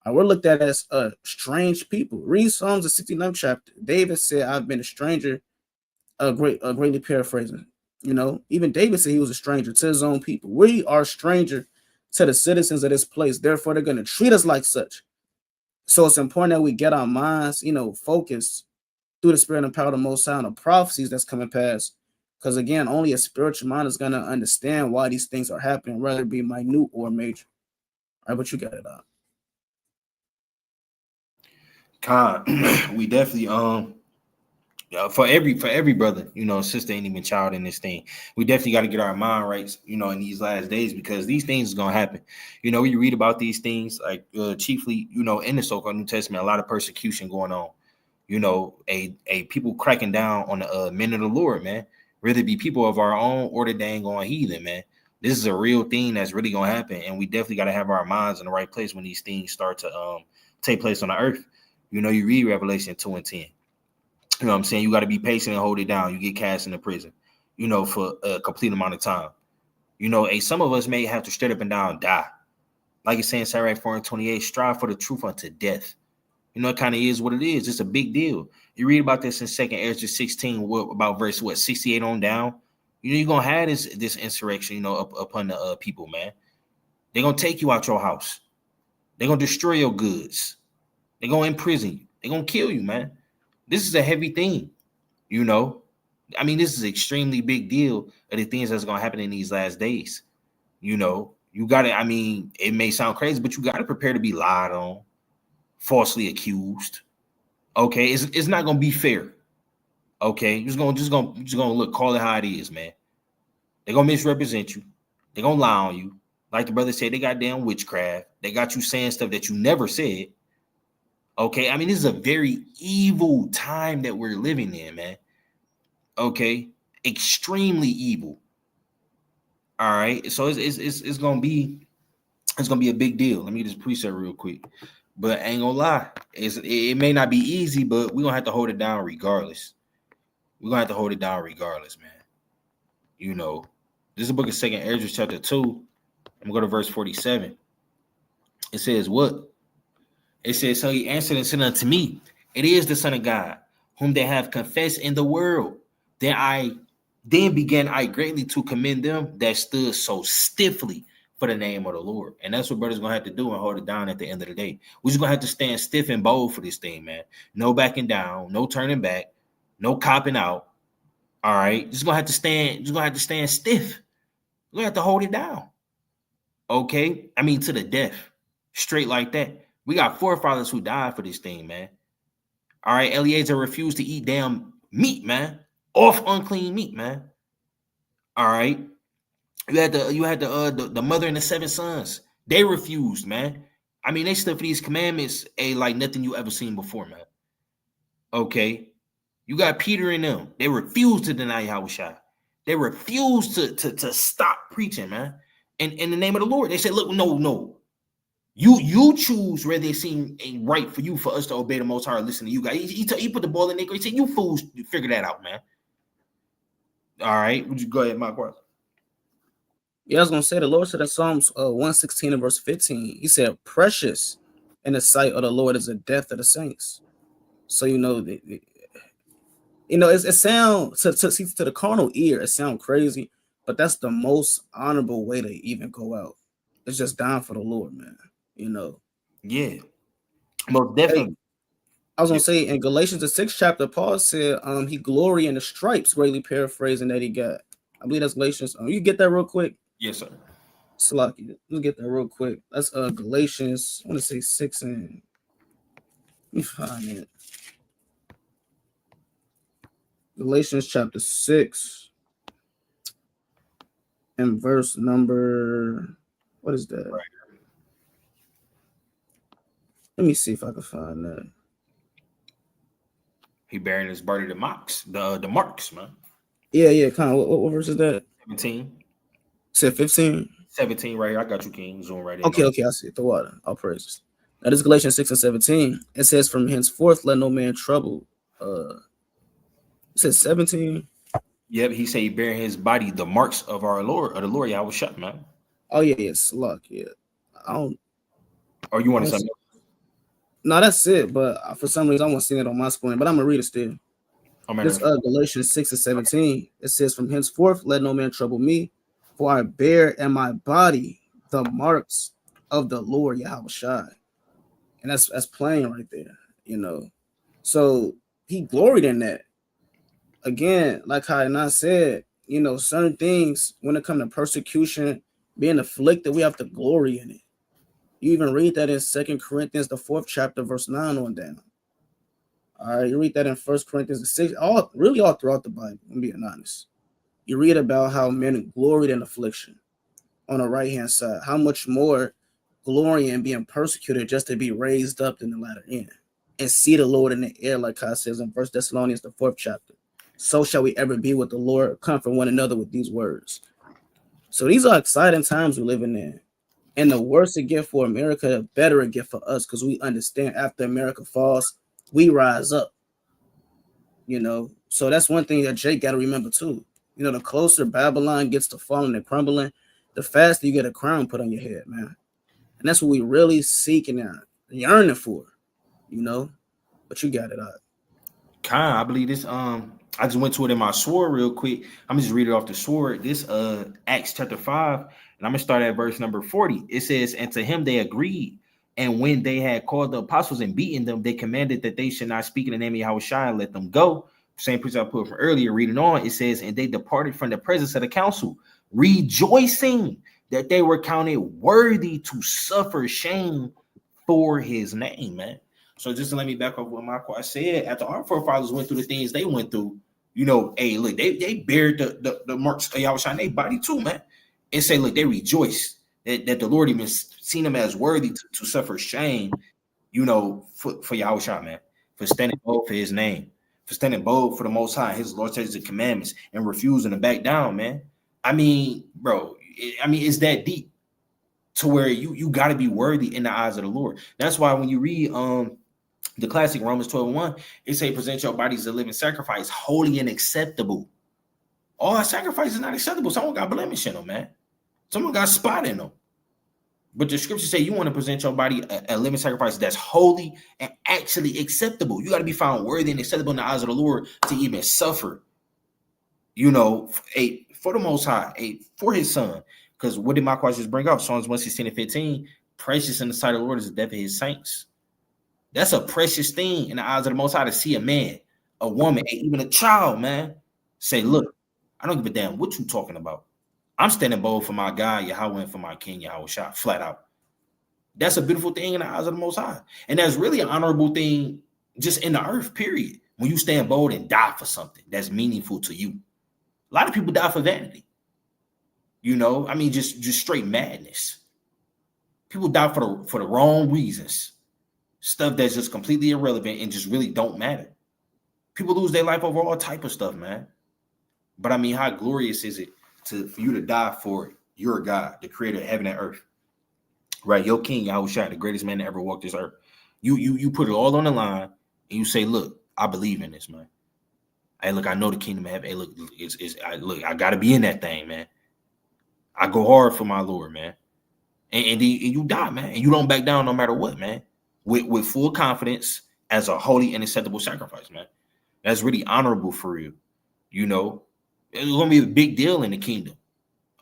We're looked at as strange people. Read Psalms the 69th chapter. David said, I've been a stranger, greatly paraphrasing. Even David said he was a stranger to his own people. We are stranger to the citizens of this place. Therefore, they're going to treat us like such. So it's important that we get our minds, focused through the spirit and power of the Most High on the prophecies that's coming past. Because again, only a spiritual mind is going to understand why these things are happening, whether it be minute or major. All right, but you got it out. We definitely for every brother, sister, ain't even child in this thing. We definitely got to get our mind right, in these last days, because these things is gonna happen. We read about these things like chiefly, in the so-called New Testament, a lot of persecution going on. A people cracking down on the men of the Lord, man. Whether it be people of our own or the dang on heathen, man. This is a real thing that's really gonna happen, and we definitely got to have our minds in the right place when these things start to take place on the earth. You read Revelation 2 and 10. You know what I'm saying? You got to be patient and hold it down. You get cast into prison, for a complete amount of time. Some of us may have to straight up and down die. Like it's saying, Sirach 4 and 28, strive for the truth unto death. It kind of is what it is. It's a big deal. You read about this in 2nd Ezra 16, about verse 68 on down. You're going to have this insurrection, upon the people, man. They're going to take you out your house. They're going to destroy your goods. They're going to imprison you. They're going to kill you, man. This is a heavy thing, this is an extremely big deal of the things that's going to happen in these last days. You got to, it may sound crazy, but you got to prepare to be lied on, falsely accused. Okay. It's not going to be fair. Okay. You're just going to look, call it how it is, man. They're going to misrepresent you. They're going to lie on you. Like the brother said, they got damn witchcraft. They got you saying stuff that you never said. Okay, this is a very evil time that we're living in, man. Okay, extremely evil. All right, so it's gonna be a big deal. Let me just preset real quick, but I ain't gonna lie, it may not be easy, but we're gonna have to hold it down regardless. We're gonna have to hold it down regardless, man. This is the book of 2nd Ezra chapter 2. I'm gonna go to verse 47. It says what? It says, so he answered and said unto me, it is the Son of God, whom they have confessed in the world. Then began I greatly to commend them that stood so stiffly for the name of the Lord. And that's what brothers going to have to do and hold it down at the end of the day. We're just going to have to stand stiff and bold for this thing, man. No backing down, no turning back, no copping out. All right. Just going to have to stand stiff. We're going to have to hold it down. Okay. To the death. Straight like that. We got forefathers who died for this thing, man. All right, Eliezer refused to eat damn meat, man. Off unclean meat, man. All right. You had the mother and the 7 sons. They refused, man. They stood for these commandments, like nothing you ever seen before, man. Okay. You got Peter and them. They refused to deny Yahushua. They refused to stop preaching, man. In the name of the Lord. They said, look, no. You choose whether it seems right for you for us to obey the Most High or listen to you guys. He put the ball in there. He said, you fools figure that out, man. All right. Would you go ahead, Mark? Yeah, I was going to say, the Lord said in Psalms 116 and verse 15, he said, precious in the sight of the Lord is the death of the saints. So, it sounds, to the carnal ear, it sounds crazy, but that's the most honorable way to even go out. It's just dying for the Lord, man. Yeah, most definitely. Hey, I was gonna say in Galatians the 6th chapter, Paul said he glory in the stripes, greatly paraphrasing, that he got. I believe that's Galatians. You get that real quick? Yes, sir. Slocky. Let's get that real quick. That's Galatians. I want to say 6 and let me find it. Galatians chapter 6 and verse number, what is that? Right. Let me see if I can find that. He bearing his body the marks, the marks, man. Yeah, kind of. What verse is that? 17. Said 15. 17 right here. I got you, King. Zoom right in. Okay, I see it. The water. All praises. Now this is Galatians 6 and 17. It says, "From henceforth let no man trouble." It says 17. Yep, he said he bearing his body the marks of our Lord, of the Lord Yahweh Shah, man. Oh yeah, Sluck. Yeah. I don't. Or you want to say? No, that's it. But for some reason, I want to see it on my screen. But I'm gonna read it still. Oh, man, This Galatians 6 and 17. It says, "From henceforth let no man trouble me, for I bear in my body the marks of the Lord Yahweh Shai." And that's plain right there, you know. So he gloried in that. Again, like how I said, you know, certain things when it comes to persecution, being afflicted, we have to glory in it. You even read that in 2 Corinthians, the 4th chapter, verse 9 on down. All right, you read that in 1 Corinthians, the 6th, all throughout the Bible, I'm being honest. You read about how men gloried in affliction on the right-hand side. How much more glory in being persecuted just to be raised up in the latter end and see the Lord in the air, like God says in 1 Thessalonians, the 4th chapter. So shall we ever be with the Lord, comfort one another with these words. So these are exciting times we're living in. And the worse it gets for America, the better it gets for us, because we understand after America falls, we rise up. You know, so that's one thing that Jake got to remember too. You know, the closer Babylon gets to falling and crumbling, the faster you get a crown put on your head, man. And that's what we really seeking out, yearning for, you know. But you got it out. Khan, I believe this. I just went to it in my sword real quick. I'm gonna just read it off the sword. This Acts chapter 5, and I'm gonna start at verse number 40. It says, "And to him they agreed, and when they had called the apostles and beaten them, they commanded that they should not speak in the name of Yahweh Shai and let them go." Same preacher I put from earlier. Reading on, it says, "And they departed from the presence of the council, rejoicing that they were counted worthy to suffer shame for his name." Man. So just to let me back up what I said, after our forefathers went through the things they went through, you know, hey, look, they bared the marks of Yahweh Shai in their body too, man. And say, look, they rejoice that the Lord even seen them as worthy to suffer shame, you know, for Yahweh Shai, man, for standing bold for his name, for standing bold for the Most High, his Lord says the commandments, and refusing to back down, man. I mean, bro, it's that deep to where you got to be worthy in the eyes of the Lord. That's why when you read the classic Romans 12:1, it say, "Present your bodies as a living sacrifice, holy and acceptable." All our sacrifice is not acceptable. Someone got blemish in them, man. Someone got spot in them. But the scripture say you want to present your body a living sacrifice that's holy and actually acceptable. You got to be found worthy and acceptable in the eyes of the Lord to even suffer, you know, for the Most High, for his son. Because what did my questions bring up? Psalms 116 and 15, "Precious in the sight of the Lord is the death of his saints." That's a precious thing in the eyes of the Most High to see a man, a woman, even a child, man, say, "Look, I don't give a damn what you talking about. I'm standing bold for my God, Yahweh, and for my King, Yahweh Shai, flat out." That's a beautiful thing in the eyes of the Most High. And that's really an honorable thing just in the earth, period. When you stand bold and die for something that's meaningful to you. A lot of people die for vanity. You know, I mean, just straight madness. People die for the wrong reasons. Stuff that's just completely irrelevant and just really don't matter. People lose their life over all type of stuff, man. But I mean, how glorious is it for you to die for your God, the creator of heaven and earth, right? Your King, Yahweh Shai, the greatest man that ever walked this earth. You put it all on the line and you say, "Look, I believe in this, man. Hey, look, I know the kingdom of heaven. Hey, look, I got to be in that thing, man. I go hard for my Lord, man." And you die, man. And you don't back down no matter what, man. With full confidence as a holy and acceptable sacrifice, man. That's really honorable for you. You know, it's going to be a big deal in the kingdom.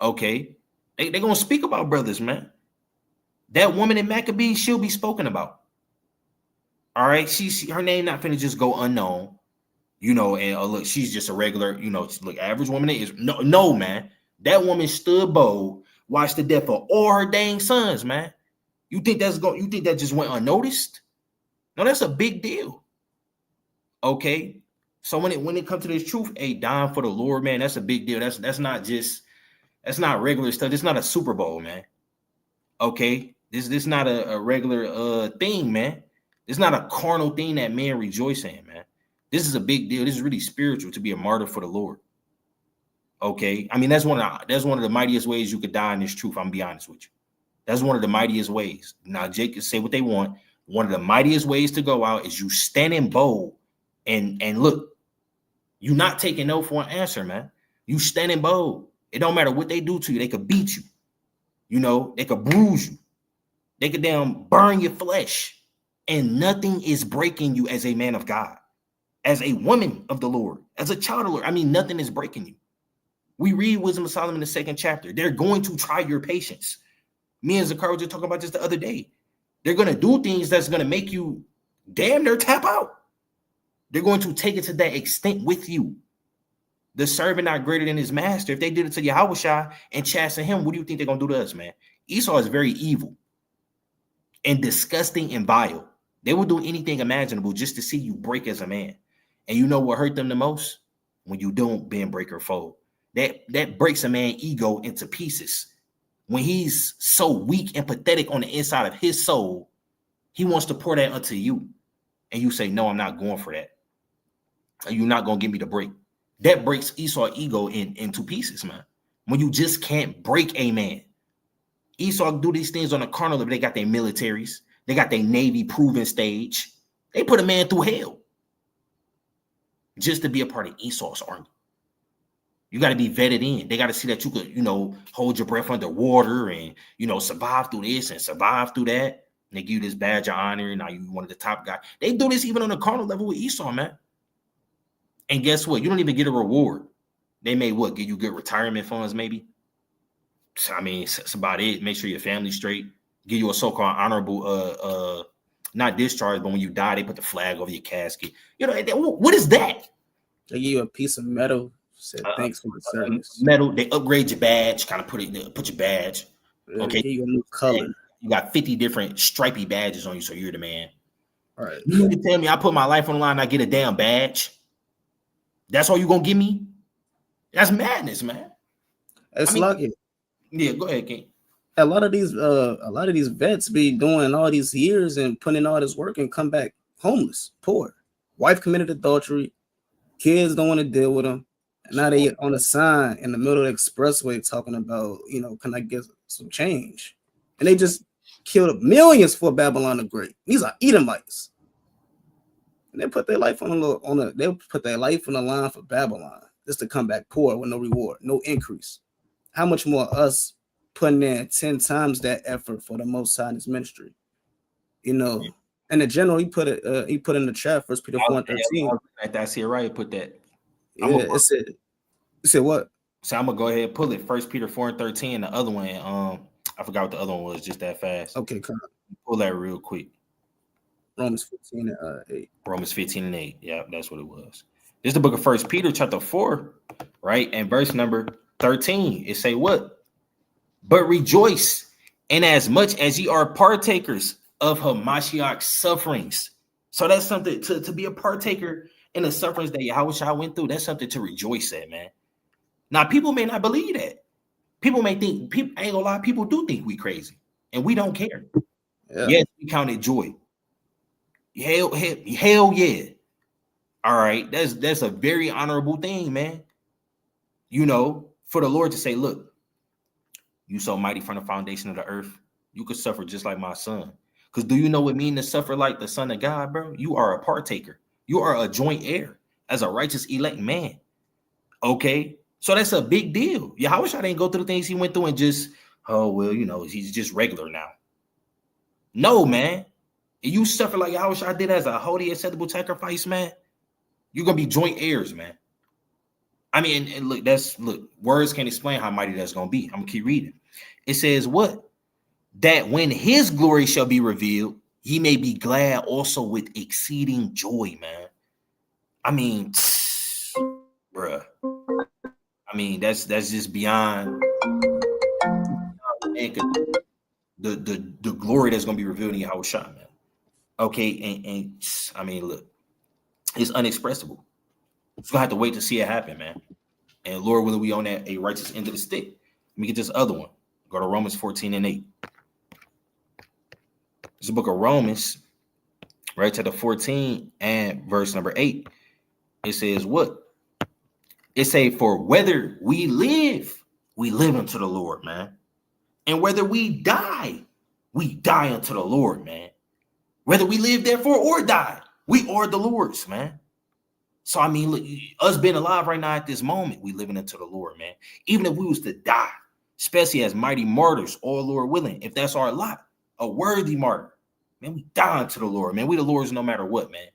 Okay. They're going to speak about brothers, man. That woman in Maccabees, she'll be spoken about. All right. Her name not finna just go unknown. you know, and look, she's just a regular, you know, look, average woman is no, man. That woman stood bold, watched the death of all her dang sons, man. You think that just went unnoticed? No, that's a big deal. Okay. So when it comes to this truth, hey, dying for the Lord, man, that's a big deal. That's not regular stuff. It's not a Super Bowl, man. Okay. This not a regular thing, man. It's not a carnal thing that men rejoice in, man. This is a big deal. This is really spiritual to be a martyr for the Lord. Okay. I mean, that's one of the mightiest ways you could die in this truth. I'm gonna be honest with you. That's one of the mightiest ways. Now, Jake can say what they want. One of the mightiest ways to go out is you standing bold and look, you not taking no for an answer, man. You standing bold. It don't matter what they do to you. They could beat you. You know, they could bruise you. They could damn burn your flesh. And nothing is breaking you as a man of God, as a woman of the Lord, as a child of the Lord. I mean, nothing is breaking you. We read Wisdom of Solomon, the 2nd chapter. They're going to try your patience. Me and Zakar were just talking about this the other day. They're going to do things that's going to make you damn near tap out. They're going to take it to that extent with you. The servant not greater than his master. If they did it to Yahushua and chasten him, what do you think they're going to do to us, man? Esau is very evil and disgusting and vile. They will do anything imaginable just to see you break as a man. And you know what hurt them the most? When you don't bend, break, or fold. That breaks a man's ego into pieces. When he's so weak and pathetic on the inside of his soul, he wants to pour that unto you. And you say, no, I'm not going for that. You're not going to give me the break. That breaks Esau's ego into pieces, man. When you just can't break a man. Esau do these things on a carnal level. They got their militaries. They got their Navy proven stage. They put a man through hell just to be a part of Esau's army. You got to be vetted in. They got to see that you could, you know, hold your breath underwater and, you know, survive through this and survive through that. And they give you this badge of honor. And now you're one of the top guys. They do this even on a carnal level with Esau, man. And guess what? You don't even get a reward. They may what? Give you good retirement funds, maybe. I mean, that's about it. Make sure your family's straight. Give you a so-called honorable, not discharge, but when you die, they put the flag over your casket. You know, what is that? They give you a piece of metal. Said thanks for the service. Metal. They upgrade your badge. Kind of put your badge. Okay. Give you a new color. You got 50 different stripy badges on you, so you're the man. All right. You need to tell me I put my life on the line, I get a damn badge. That's all you gonna give me? That's madness, man. It's lucky. Yeah, go ahead, King. A lot of these vets be doing all these years and putting in all this work and come back homeless, poor. Wife committed adultery. Kids don't want to deal with them. And now they on a sign in the middle of the expressway talking about, you know, can I get some change? And they just killed millions for Babylon the Great. These are Edomites. And they put their life on the line for Babylon just to come back poor with no reward, no increase. How much more us putting in 10 times that effort for the Most High in His ministry? You know, and the general he put in the chat, 1 Peter 4:13. That's here, right? Put that. Yeah, it said what? So I'm gonna go ahead and pull it. 1 Peter 4:13. The other one, I forgot what the other one was. Just that fast. Okay, come on. Pull that real quick. Romans 15:8. Romans 15:8. Yeah, that's what it was. This is the book of 1 Peter, chapter 4, right? And verse number 13. It say what? But rejoice, in as much as ye are partakers of Hamashiach's sufferings. So that's something to be a partaker in the sufferings that Yahushua went through. That's something to rejoice at, man. Now, people may not believe that. People may think, I ain't gonna lie, people do think we crazy, and we don't care. Yeah. Yes, we count it joy. Hell yeah. All right, that's a very honorable thing, man. You know, for the Lord to say, look, you so mighty from the foundation of the earth, you could suffer just like my son. Because do you know what it means to suffer like the son of God, bro? You are a partaker. You are a joint heir as a righteous elect man. Okay? So that's a big deal. Yahushua didn't go through the things he went through and just, oh, well, you know, he's just regular now. No, man. If you suffer like Yahushua did as a holy, acceptable sacrifice, man, you're going to be joint heirs, man. I mean, and look, words can't explain how mighty that's going to be. I'm going to keep reading. It says what? That when his glory shall be revealed, ye may be glad also with exceeding joy, man. I mean, mean, that's just beyond the glory that's gonna be revealed in Yahushua, man. Okay, and I mean, look, it's unexpressible. It's gonna have to wait to see it happen, man. And Lord willing, we on that a righteous end of the stick. Let me get this other one. Go to Romans 14:8. It's the book of Romans, right? Chapter 14 and verse number 8. It says what? It say, for whether we live unto the Lord, man. And whether we die unto the Lord, man. Whether we live, therefore, or die, we are the Lord's, man. So, I mean, look, us being alive right now at this moment, we living into the Lord, man. Even if we was to die, especially as mighty martyrs, all Lord willing, if that's our lot, a worthy martyr, man, we die unto the Lord, man. We the Lord's no matter what, man.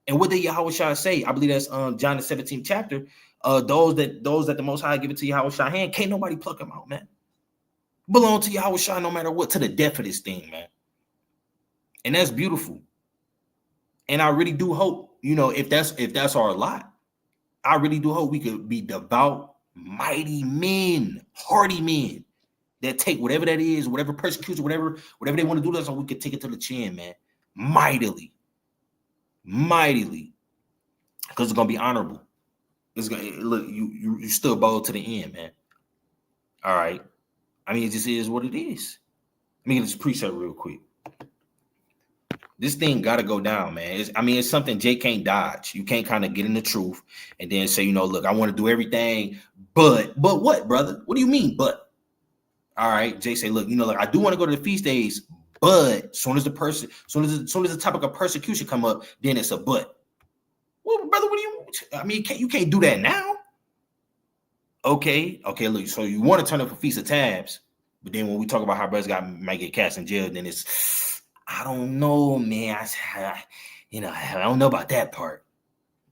And what did Yahushua say? I believe that's John the 17th chapter. Those that the Most High give it to Yahushua hand, can't nobody pluck them out, man. Belong to Yahushua no matter what, to the death of this thing, man. And that's beautiful. And I really do hope, if that's our lot, I really do hope we could be devout, mighty men, hardy men that take whatever that is, whatever persecution, whatever they want to do, that's how we could take it to the chin, man. Mightily. Because it's gonna be honorable. It's gonna look, you still bold to the end, man. All right. I mean, it just is what it is. Let me get this preset real quick. This thing got to go down, man. It's something Jay can't dodge. You can't kind of get in the truth and then say, look, I want to do everything, but what, brother? What do you mean, but? All right, Jay say, look, look, I do want to go to the feast days, but soon as the topic of persecution come up, then it's a but. Well, brother, what do you? I mean, you can't do that now. Okay, look. So you want to turn up for Feast of Tabs, but then when we talk about how brothers might get cast in jail, then it's, I don't know, man. I don't know about that part.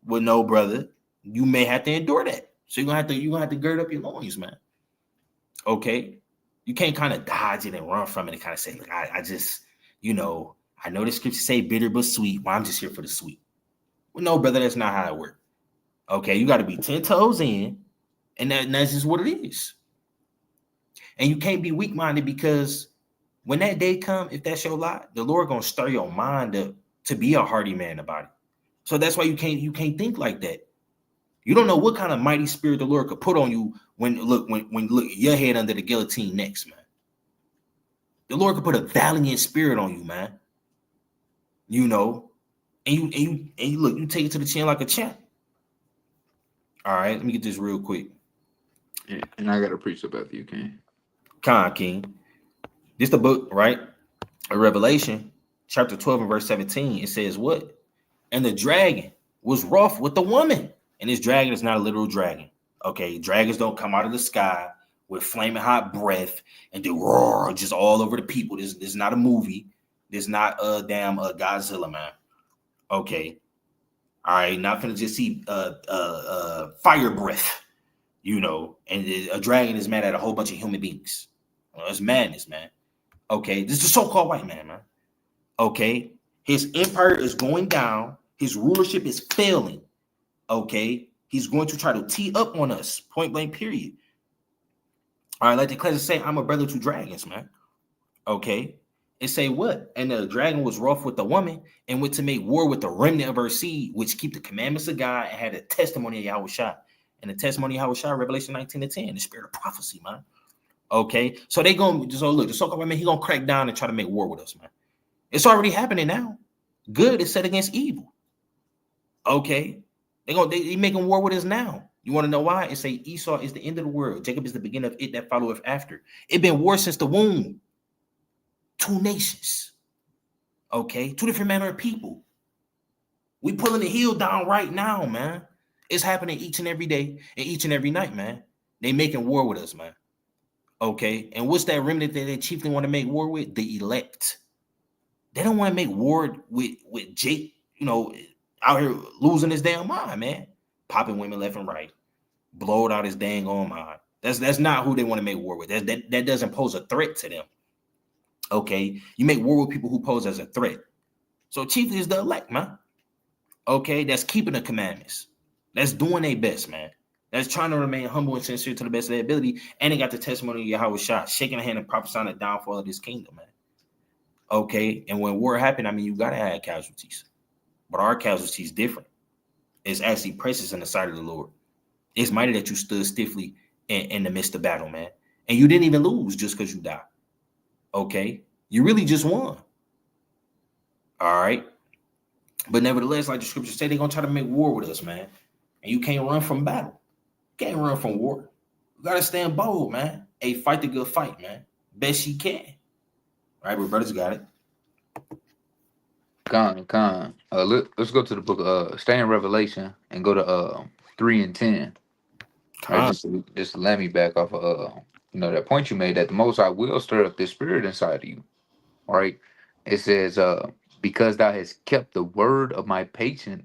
Well, no, brother, you may have to endure that. So you're gonna have to gird up your loins, man. Okay, you can't kind of dodge it and run from it and kind of say, look, I just, I know the scriptures say bitter but sweet. Well, I'm just here for the sweet. Well, no, brother, that's not how it works. Okay, you got to be 10 toes in, and that's just what it is. And you can't be weak-minded, because when that day come, if that's your lot, the Lord gonna stir your mind up to be a hardy man about it. So that's why you can't think like that. You don't know what kind of mighty spirit the Lord could put on you when your head under the guillotine next, man. The Lord could put a valiant spirit on you, man. And you look, you take it to the chin like a champ. All right, let me get this real quick. Yeah, and I got to preach about you, King. King. This the book, right? Revelation, chapter 12 and verse 17. It says what? And the dragon was wroth with the woman. And this dragon is not a literal dragon. Okay, dragons don't come out of the sky with flaming hot breath and do roar just all over the people. This is not a movie. This is not a damn Godzilla, man. Okay. All right, not finna just see fire breath, and a dragon is mad at a whole bunch of human beings. It's madness, man. Okay, this is the so-called white man, man. Okay, his empire is going down. His rulership is failing. Okay, he's going to try to tee up on us, point blank, period. All right, like the class say, I'm a brother to dragons, man. Okay, it say what? And the dragon was wroth with the woman and went to make war with the remnant of her seed, which keep the commandments of God and had a testimony of Yahushua. And the testimony of Yahushua, Revelation 19:10, the spirit of prophecy, man. Okay, so they gonna look, the so-called man, he gonna crack down and try to make war with us, man. It's already happening now. Good is set against evil. Okay, they making war with us now. You want to know why? It say Esau is the end of the world. Jacob is the beginning of it that followeth after. It been war since the womb. 2 nations. Okay, 2 different manner of people. We pulling the heel down right now, man. It's happening each and every day and each and every night, man. They making war with us, man. Okay, and what's that remnant that they chiefly want to make war with? The elect. They don't want to make war with Jake, out here losing his damn mind, man. Popping women left and right. Blowed out his dang on mind. That's not who they want to make war with. That doesn't pose a threat to them. Okay, you make war with people who pose as a threat. So chiefly is the elect, man. Okay, that's keeping the commandments. That's doing their best, man. that's trying to remain humble and sincere to the best of their ability, and they got the testimony of Yahweh Shah, shaking a hand and prophesying the downfall of this kingdom, man. Okay, and when war happened, I mean, you gotta have casualties, but our casualties different. It's actually precious in the sight of the Lord. It's mighty that you stood stiffly in the midst of battle, man, and you didn't even lose just because you died. Okay, you really just won. All right, but nevertheless, like the scriptures say, they're gonna try to make war with us, man, and you can't run from battle. You can't run from war. You gotta stand bold, man. Hey, fight the good fight, man. Best you can. All right, but brothers got it. Con. Let's go to the book. Stay in Revelation and go to 3 and 10. Right, just let me back off of that point you made that the Most High will stir up this spirit inside of you. All right, it says because thou hast kept the word of my patience,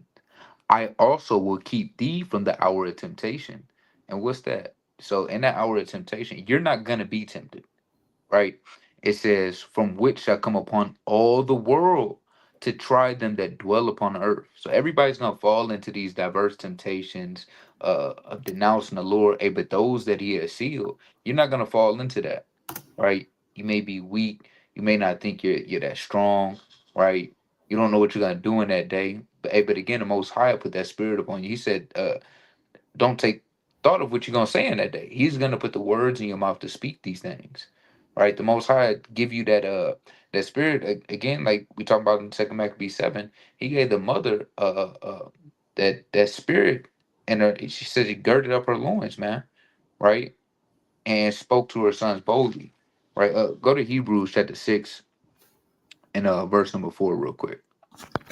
I also will keep thee from the hour of temptation. And what's that? So in that hour of temptation, you're not gonna be tempted, right? It says, from which shall come upon all the world to try them that dwell upon the earth. So everybody's gonna fall into these diverse temptations of denouncing the Lord. Hey, but those that he has sealed, you're not gonna fall into that, right? You may be weak, you may not think you're that strong, right? You don't know what you're gonna do in that day. But hey, but again, the most high put that spirit upon you. He said, don't take thought of what you're gonna say in that day. He's gonna put the words in your mouth to speak these things, right? The Most High give you that spirit again, like we talked about in Second Maccabees 7. He gave the mother that spirit, and she said he girded up her loins, man, right, and spoke to her sons boldly, right. Go to Hebrews chapter 6 and verse number 4 real quick.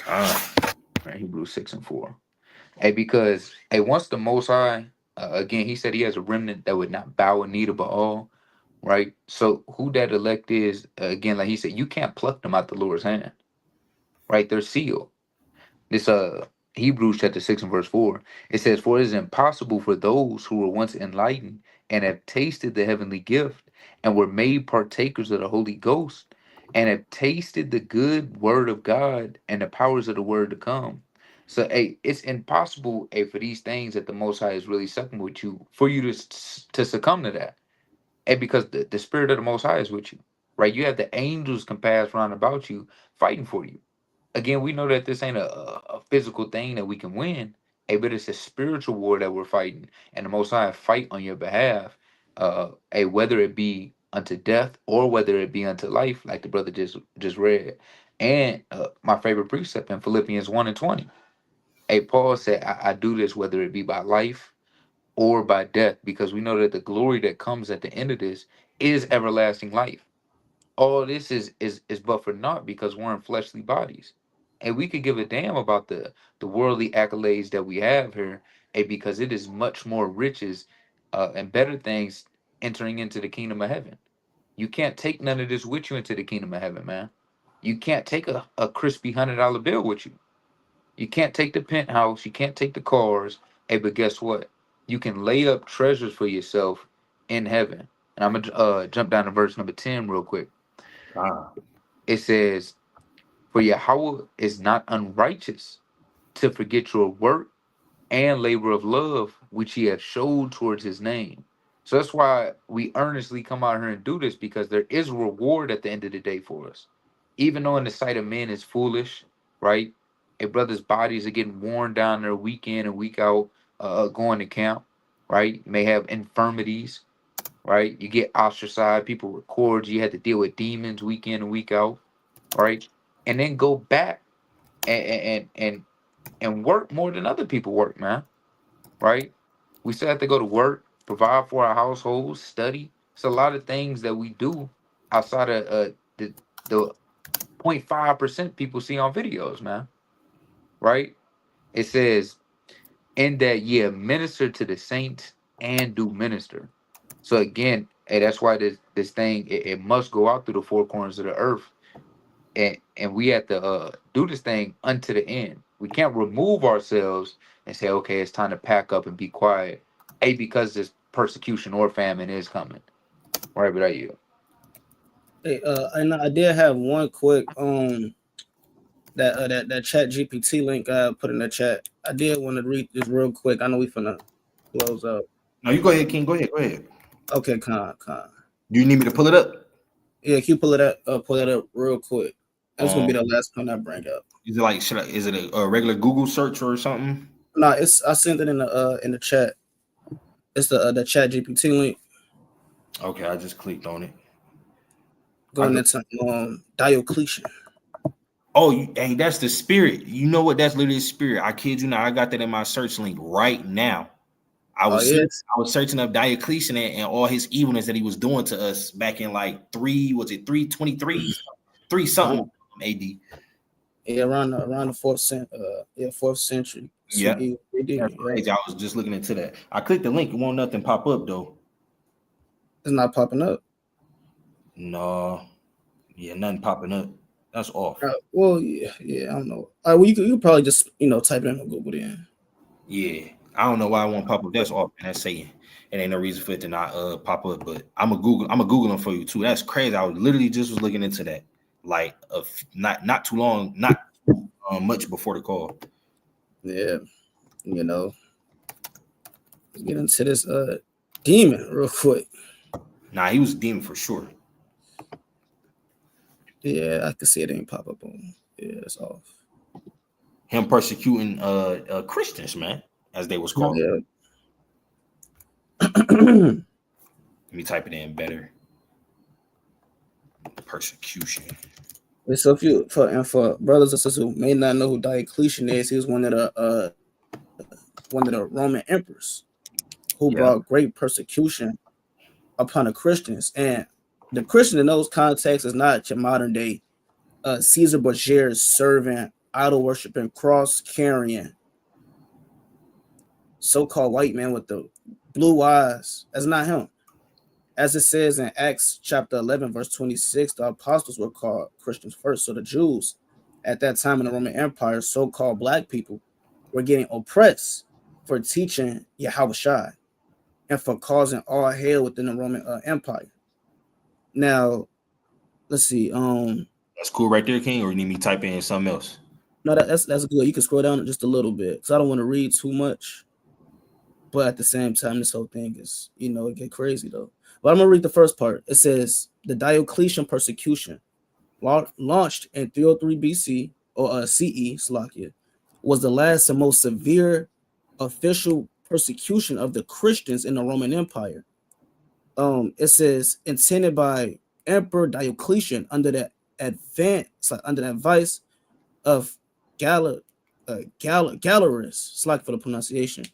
Right, Hebrews 6 and 4. Hey, because once the Most High, again, he said he has a remnant that would not bow a knee to Baal, right? So who that elect is, again, like he said, you can't pluck them out the Lord's hand, right? They're sealed. This Hebrews chapter 6 and verse 4, it says, for it is impossible for those who were once enlightened and have tasted the heavenly gift and were made partakers of the Holy Ghost and have tasted the good word of God and the powers of the word to come. So, it's impossible, for these things that the Most High is really sucking with you, for you to succumb to that. Because the Spirit of the Most High is with you, right? You have the angels compassed round about you, fighting for you. Again, we know that this ain't a physical thing that we can win, but it's a spiritual war that we're fighting, and the Most High fight on your behalf, whether it be unto death or whether it be unto life, like the brother just read. And my favorite precept in Philippians 1 and 20. Paul said, I do this whether it be by life or by death, because we know that the glory that comes at the end of this is everlasting life. All this is but for naught because we're in fleshly bodies. And we could give a damn about the worldly accolades that we have here, because it is much more riches and better things entering into the kingdom of heaven. You can't take none of this with you into the kingdom of heaven, man. You can't take a crispy $100 bill with you. You can't take the penthouse. You can't take the cars. But guess what? You can lay up treasures for yourself in heaven. And I'm going to jump down to verse number 10 real quick. It says, for Yahweh is not unrighteous to forget your work and labor of love, which he hath showed towards his name. So that's why we earnestly come out here and do this, because there is a reward at the end of the day for us. Even though in the sight of men is foolish, right? A brother's bodies are getting worn down there week in and week out, going to camp, right? You may have infirmities, right? You get ostracized, people record you, had to deal with demons week in and week out, right? And then go back and work more than other people work, man, right? We still have to go to work, provide for our households, study. It's a lot of things that we do outside of the 0.5% people see on videos, man, right? It says, in that ye minister to the saints and do minister. So again, that's why this thing, it must go out through the four corners of the earth, and we have to do this thing unto the end. We can't remove ourselves and say, okay, it's time to pack up and be quiet, because this persecution or famine is coming, right? But you, And I did have one quick that chat GPT link I put in the chat. I did want to read this real quick. I know we finna close out. No, you go ahead, King. Go ahead. Okay, con. Do you need me to pull it up? Yeah, can you pull it up real quick? That's gonna be the last point I bring up. Is it like is it a regular Google search or something? No, I sent it in the chat. It's the chat GPT link. Okay, I just clicked on it. Going into Diocletian. Oh, hey, that's the spirit. You know what? That's literally the spirit. I kid you not. I got that in my search link right now. I was searching up Diocletian and all his evilness that he was doing to us back in like 323, 3 something AD. Yeah, around the fourth century. Yeah, that's crazy. I was just looking into that. I clicked the link. It won't nothing pop up though. It's not popping up. No, yeah, nothing popping up. That's off. Well, yeah, I don't know. Well, you could probably just type it in on Google then. Yeah, I don't know why I won't pop up. That's off. And that's saying it ain't no reason for it to not pop up. But I'm a Google them for you too. That's crazy. I was literally just looking into that like not too long, not much before the call. Yeah, let's get into this demon real quick. Nah, he was a demon for sure. Yeah, I can see it ain't pop up on. Yeah, it's off. Him persecuting Christians, man, as they was called. Yeah. Let me type it in better. Persecution. So for brothers and sisters who may not know who Diocletian is, he was one of the Roman emperors who brought great persecution upon the Christians. And the Christian in those contexts is not your modern day Caesar Borgia's servant, idol worshiping, cross carrying, so-called white man with the blue eyes. That's not him. As it says in Acts chapter 11, verse 26, the apostles were called Christians first. So the Jews at that time in the Roman Empire, so-called black people, were getting oppressed for teaching Yahushua and for causing all hell within the Roman Empire. Now, let's see. That's cool right there, King, or you need me to type in something else? No, that's good. You can scroll down just a little bit because I don't want to read too much. But at the same time, this whole thing is, it get crazy though. But I'm gonna read the first part. It says the Diocletian persecution, launched in 303 BC or CE, Slovakia, was the last and most severe official persecution of the Christians in the Roman Empire. It says intended by Emperor Diocletian under the advice of Galerius, it's like for the pronunciation,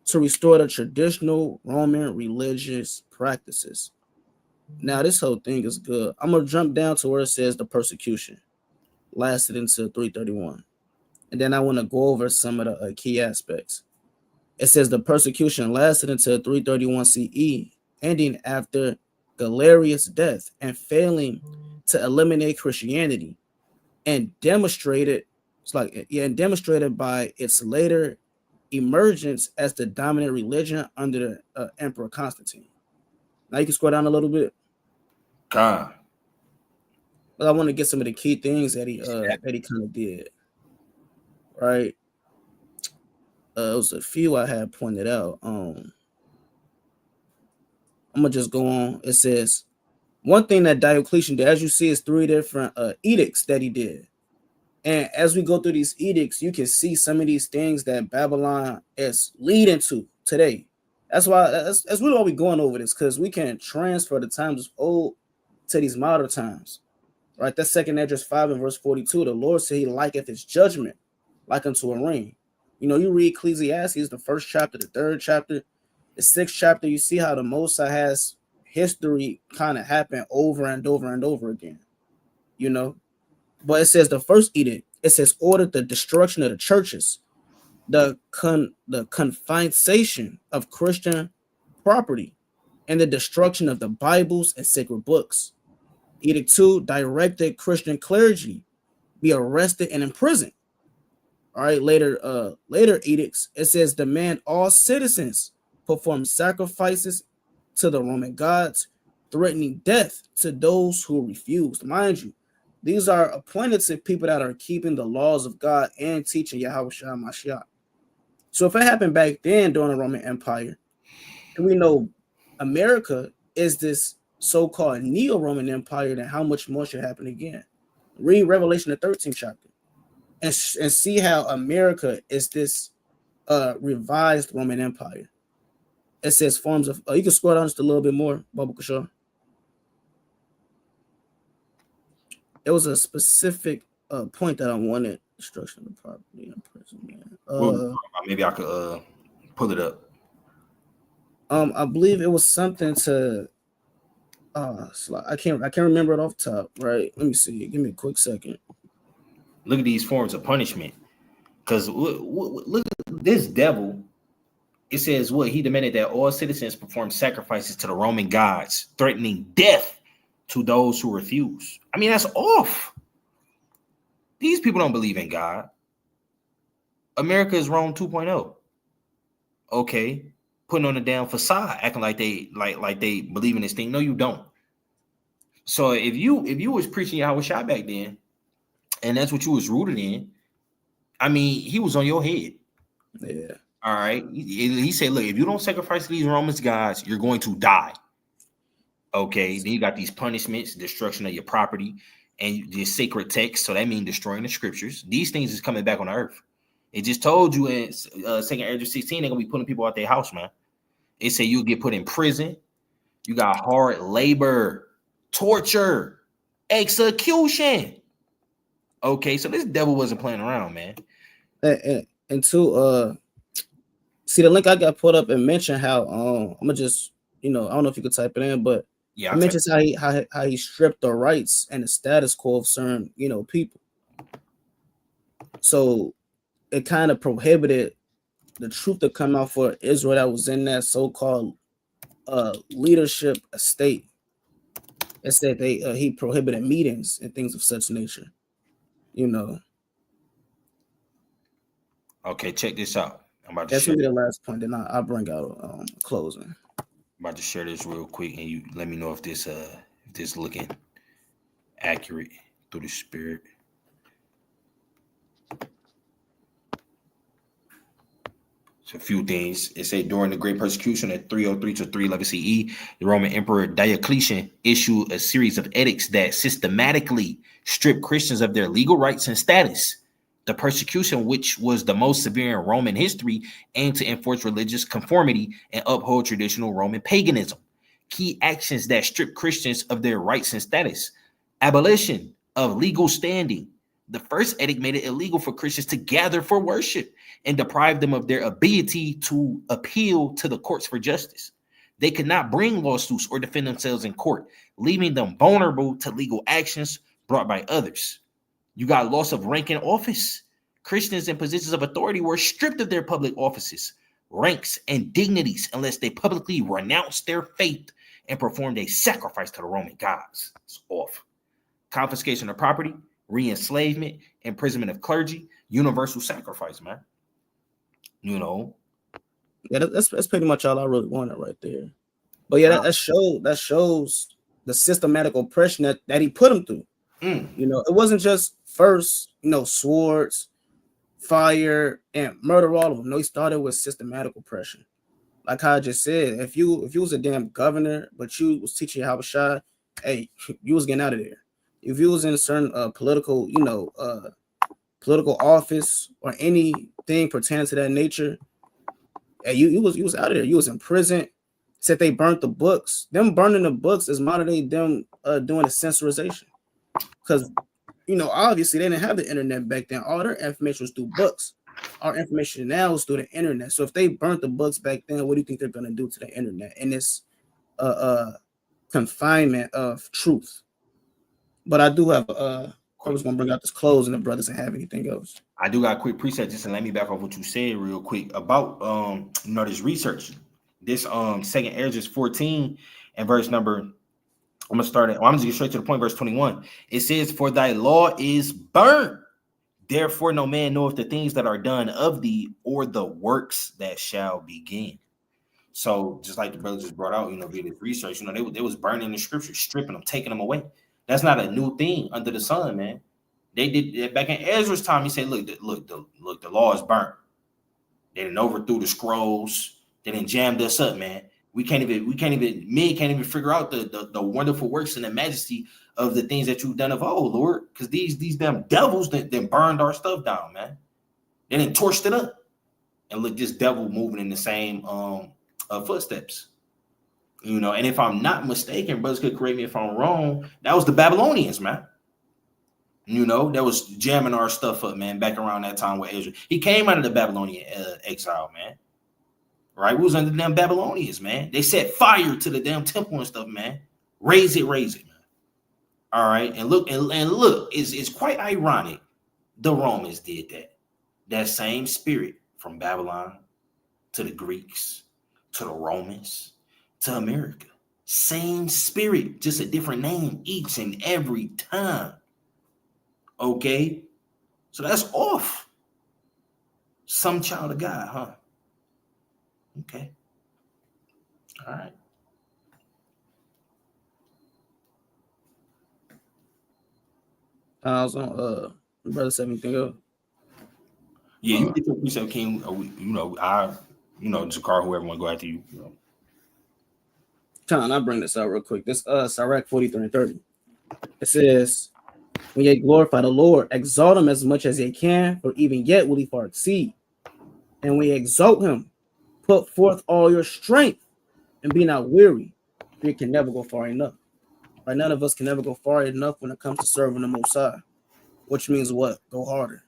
to restore the traditional Roman religious practices. Now, this whole thing is good. I'm going to jump down to where it says the persecution lasted into 331. And then I want to go over some of the key aspects. It says the persecution lasted until 331 CE, ending after Galerius' death and failing to eliminate Christianity, and demonstrated by its later emergence as the dominant religion under the Emperor Constantine. Now you can scroll down a little bit. God. But I want to get some of the key things that he kind of did. Right. It was a few I had pointed out. I'm gonna just go on. It says one thing that Diocletian did, as you see, is 3 different edicts that he did. And as we go through these edicts, you can see some of these things that Babylon is leading to today. That's why that's really why we're going over this, because we can transfer the times of old to these modern times. Right? That's 2 Esdras 5 and verse 42. The Lord said he liketh his judgment like unto a ring. You read Ecclesiastes, the 1st chapter, the 3rd chapter, the 6th chapter, you see how the Most High has history kind of happen over and over and over again. But it says the first edict, it says ordered the destruction of the churches, the confiscation of Christian property, and the destruction of the Bibles and sacred books. Edict 2 directed Christian clergy be arrested and imprisoned. All right, later edicts, it says demand all citizens perform sacrifices to the Roman gods, threatening death to those who refused. Mind you, these are appointed to people that are keeping the laws of God and teaching Yahushua Mashiach. So if it happened back then during the Roman Empire, and we know America is this so-called neo-Roman Empire, then how much more should happen again? Read Revelation the 13th chapter and see how America is this revised Roman Empire. It says forms of you can scroll down just a little bit more, Bubba Kashaw. It was a specific point that I wanted: destruction of property, imprisonment. Maybe I could pull it up. I believe it was something to. I can't remember it off the top. Right, let me see. Give me a quick second. Look at these forms of punishment, because look at this devil. It says what he demanded that all citizens perform sacrifices to the Roman gods, threatening death to those who refuse. I mean, that's off. These people don't believe in God. America is Rome 2.0. Okay, putting on a damn facade, acting like they believe in this thing. No, you don't. So if you was preaching Yahweh Shai back then, and that's what you was rooted in, I mean, he was on your head. Yeah. All right. He said, look, if you don't sacrifice these Romans gods, you're going to die. Okay. Then you got these punishments, destruction of your property, and the sacred text. So that means destroying the scriptures. These things is coming back on earth. It just told you in 2nd Ezra 16, they're going to be putting people out their house, man. It said you'll get put in prison. You got hard labor, torture, execution. Okay. So this devil wasn't playing around, man. And to see the link I got put up and mention how I'm gonna just I don't know if you could type it in, but yeah, it mentions how he stripped the rights and the status quo of certain people. So it kind of prohibited the truth to come out for Israel that was in that so-called leadership estate. It said he prohibited meetings and things of such nature. Okay, check this out. I'm about to That's share gonna be the last point. Then I'll bring out closing. I'm about to share this real quick, and you let me know if this looking accurate through the spirit. So a few things. It said during the Great Persecution at 303 to 311 CE, the Roman Emperor Diocletian issued a series of edicts that systematically stripped Christians of their legal rights and status. The persecution, which was the most severe in Roman history, aimed to enforce religious conformity and uphold traditional Roman paganism. Key actions that stripped Christians of their rights and status: abolition of legal standing. The first edict made it illegal for Christians to gather for worship and deprived them of their ability to appeal to the courts for justice. They could not bring lawsuits or defend themselves in court, leaving them vulnerable to legal actions brought by others. You got loss of rank and office. Christians in positions of authority were stripped of their public offices, ranks, and dignities unless they publicly renounced their faith and performed a sacrifice to the Roman gods. It's off. Confiscation of property, re-enslavement, imprisonment of clergy, universal sacrifice, man. Yeah, that's pretty much all I really wanted right there. But yeah, that shows the systematic oppression that he put them through. It wasn't just first, swords, fire, and murder all of them. No, he started with systematic oppression. Like how I just said, if you was a damn governor, but you was teaching Yahweh Shai, hey, you was getting out of there. If you was in a certain political office or anything pertaining to that nature, hey, you was out of there. You was in prison. Said they burnt the books. Them burning the books is modern day them doing a censorization. Because obviously they didn't have the internet back then. All their information was through books. Our information now is through the internet. So if they burnt the books back then, what do you think they're gonna do to the internet in this confinement of truth? But I do have I was gonna bring out this close, and the brothers didn't have anything else. I do got a quick preset just to let me back off what you said real quick about this research. This 2nd Ezra 14 and verse number. I'm gonna start it. I'm just gonna get straight to the point. Verse 21. It says, "For thy law is burnt, therefore no man knoweth the things that are done of thee, or the works that shall begin." So just like the brother just brought out, via this research, they was burning the scriptures, stripping them, taking them away. That's not a new thing under the sun, man. They did back in Ezra's time. He said, "Look, the law is burnt. They done overthrew the scrolls. They done jammed us up, man. Men can't even figure out the wonderful works and the majesty of the things that you've done of old, Lord. Because these damn devils that burned our stuff down, man. They done torched it up. And look, this devil moving in the same footsteps. You know, and if I'm not mistaken, brothers could correct me if I'm wrong, that was the Babylonians, man. You know, that was jamming our stuff up, man, back around that time with Israel. He came out of the Babylonian exile, man. Right? We was under the damn Babylonians, man. They set fire to the damn temple and stuff, man. Raise it, man. All right. And look, it's quite ironic. The Romans did that. That same spirit from Babylon to the Greeks, to the Romans, to America. Same spirit, just a different name each and every time. Okay? So that's off. Some child of God, huh? Okay. All right. I was on brother 17 up. Yeah, you get your precept, King. Jakar, whoever want to go after you. John, I'll bring this out real quick. This Sirach 43 and 30. It says, when ye glorify the Lord, exalt him as much as ye can, for even yet will he far exceed. And when ye exalt him, put forth all your strength and be not weary, for you can never go far enough. Right? None of us can never go far enough when it comes to serving the Most High, which means what? Go harder.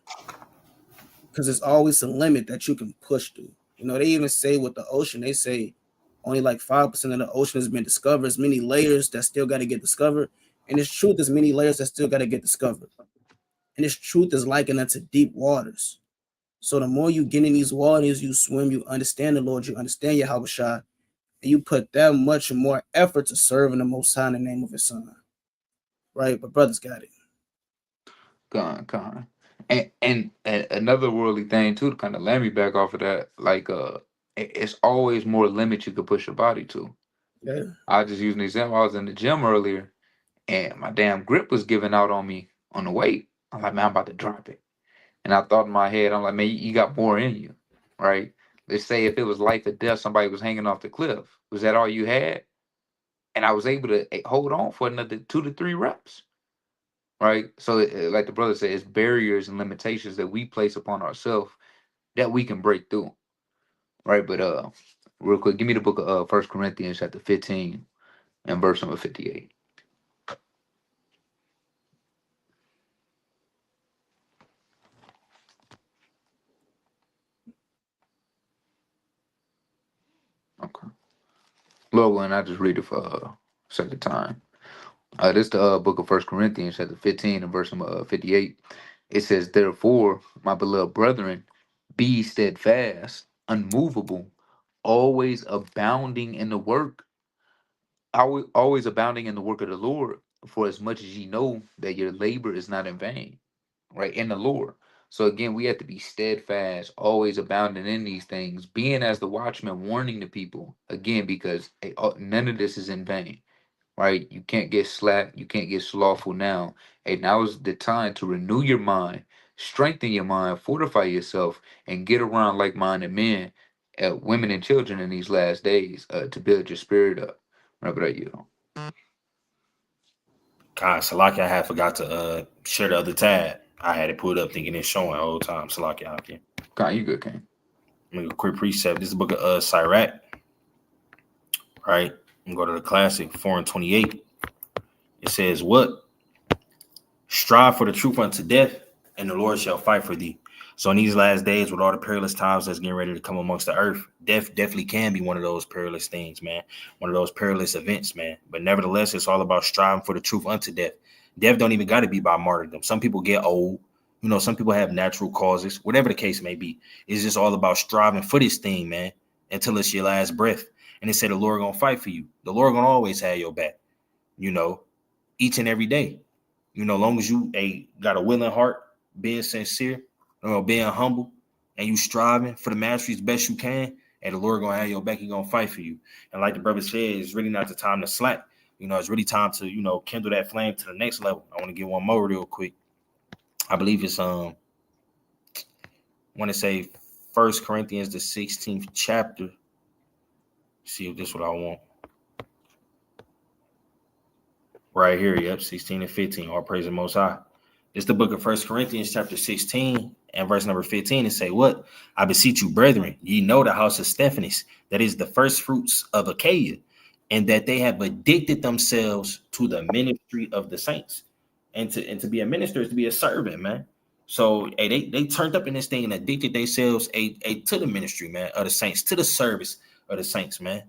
Because there's always a limit that you can push through. You know, they even say with the ocean, they say only like 5% of the ocean has been discovered. There's many layers that still got to get discovered. And it's truth, there's many layers that still got to get discovered. And this truth is likened unto deep waters. So the more you get in these waters, you swim, you understand the Lord, you understand Yahweh Shai, and you put that much more effort to serve in the Most High in the name of His Son. Right? But brothers got it. Con. And another worldly thing too, to kind of land me back off of that, like it's always more limits you could push your body to. Yeah. I just use an example. I was in the gym earlier, and my damn grip was giving out on me on the weight. I'm like, man, I'm about to drop it. And I thought in my head, I'm like, man, you got more in you, right? Let's say if it was life or death, somebody was hanging off the cliff. Was that all you had? And I was able to hold on for another 2 to 3 reps. Right, so like the brother said, it's barriers and limitations that we place upon ourselves that we can break through. Right, but real quick, give me the book of 1 Corinthians chapter 15 and verse number 58. Okay, Lord willing, I just read it for sake of time. This the book of 1 Corinthians chapter 15 and verse number 58. It says, therefore, my beloved brethren, be steadfast, unmovable, always abounding in the work, always abounding in the work of the Lord, for as much as ye know that your labor is not in vain, right, in the Lord. So again, we have to be steadfast, always abounding in these things, being as the watchman, warning the people, again, because none of this is in vain. Right? You can't get slack. You can't get slothful now. And now is the time to renew your mind, strengthen your mind, fortify yourself, and get around like-minded men, women, and children in these last days to build your spirit up. Right, but you. God, Salaki, I had forgot to share the other tab. I had it put up thinking it's showing the whole time. Salaki, okay. God, you good, King. Make a quick precept. This is the book of Sirach. Right? I'm going to go to the classic 4 and 28. It says, what? Strive for the truth unto death, and the Lord shall fight for thee. So in these last days, with all the perilous times that's getting ready to come amongst the earth, death definitely can be one of those perilous things, man. One of those perilous events, man. But nevertheless, it's all about striving for the truth unto death. Death don't even got to be by martyrdom. Some people get old. You know, some people have natural causes. Whatever the case may be, it's just all about striving for this thing, man, until it's your last breath. And they say the Lord gonna fight for you. The Lord gonna always have your back, you know, each and every day. You know, long as you got a willing heart, being sincere, being humble, and you striving for the mastery as best you can, and the Lord gonna have your back, He gonna fight for you. And like the brother said, it's really not the time to slack. You know, it's really time to, you know, kindle that flame to the next level. I want to get one more real quick. I believe it's I want to say 1 Corinthians, the 16th chapter. See if this is what I want. Right here, yep, 16 and 15. All praise the Most High. It's the book of 1 Corinthians, chapter 16, and verse number 15. And say, what? I beseech you, brethren, ye know the house of Stephanus, that is the first fruits of Achaia, and that they have addicted themselves to the ministry of the saints. And to be a minister is to be a servant, man. So hey, they turned up in this thing and addicted themselves to the ministry, man, of the saints, to the service of the saints, man.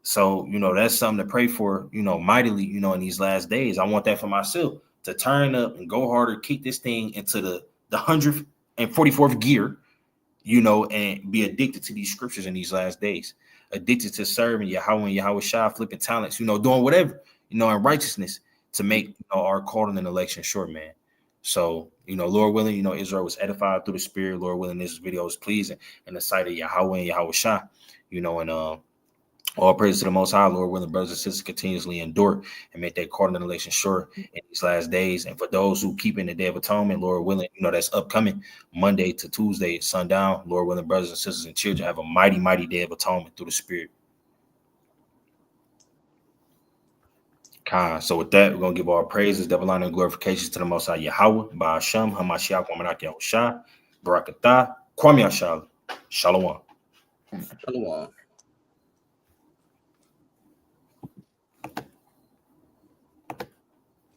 So, that's something to pray for, mightily, in these last days. I want that for myself, to turn up and go harder, kick this thing into the 144th gear, and be addicted to these scriptures in these last days. Addicted to serving Yahweh and Yahweh Shah, flipping talents, doing whatever, in righteousness to make our calling and election short, man. So, Lord willing, Israel was edified through the Spirit. Lord willing, this video is pleasing in the sight of Yahweh and Yahweh Shah, and all praise to the Most High, Lord willing, brothers and sisters continuously endure and make that calling and election sure in these last days. And for those who keep in the Day of Atonement, Lord willing, that's upcoming Monday to Tuesday at sundown. Lord willing, brothers and sisters and children have a mighty, mighty Day of Atonement through the Spirit. So with that, we're going to give all praises, double honor, and glorifications to the Most High Yahweh, Ba'asham, Hamashiach, Wamanak Yahushua, Barakatah, Kwame Ashala, Shalom. Shalom.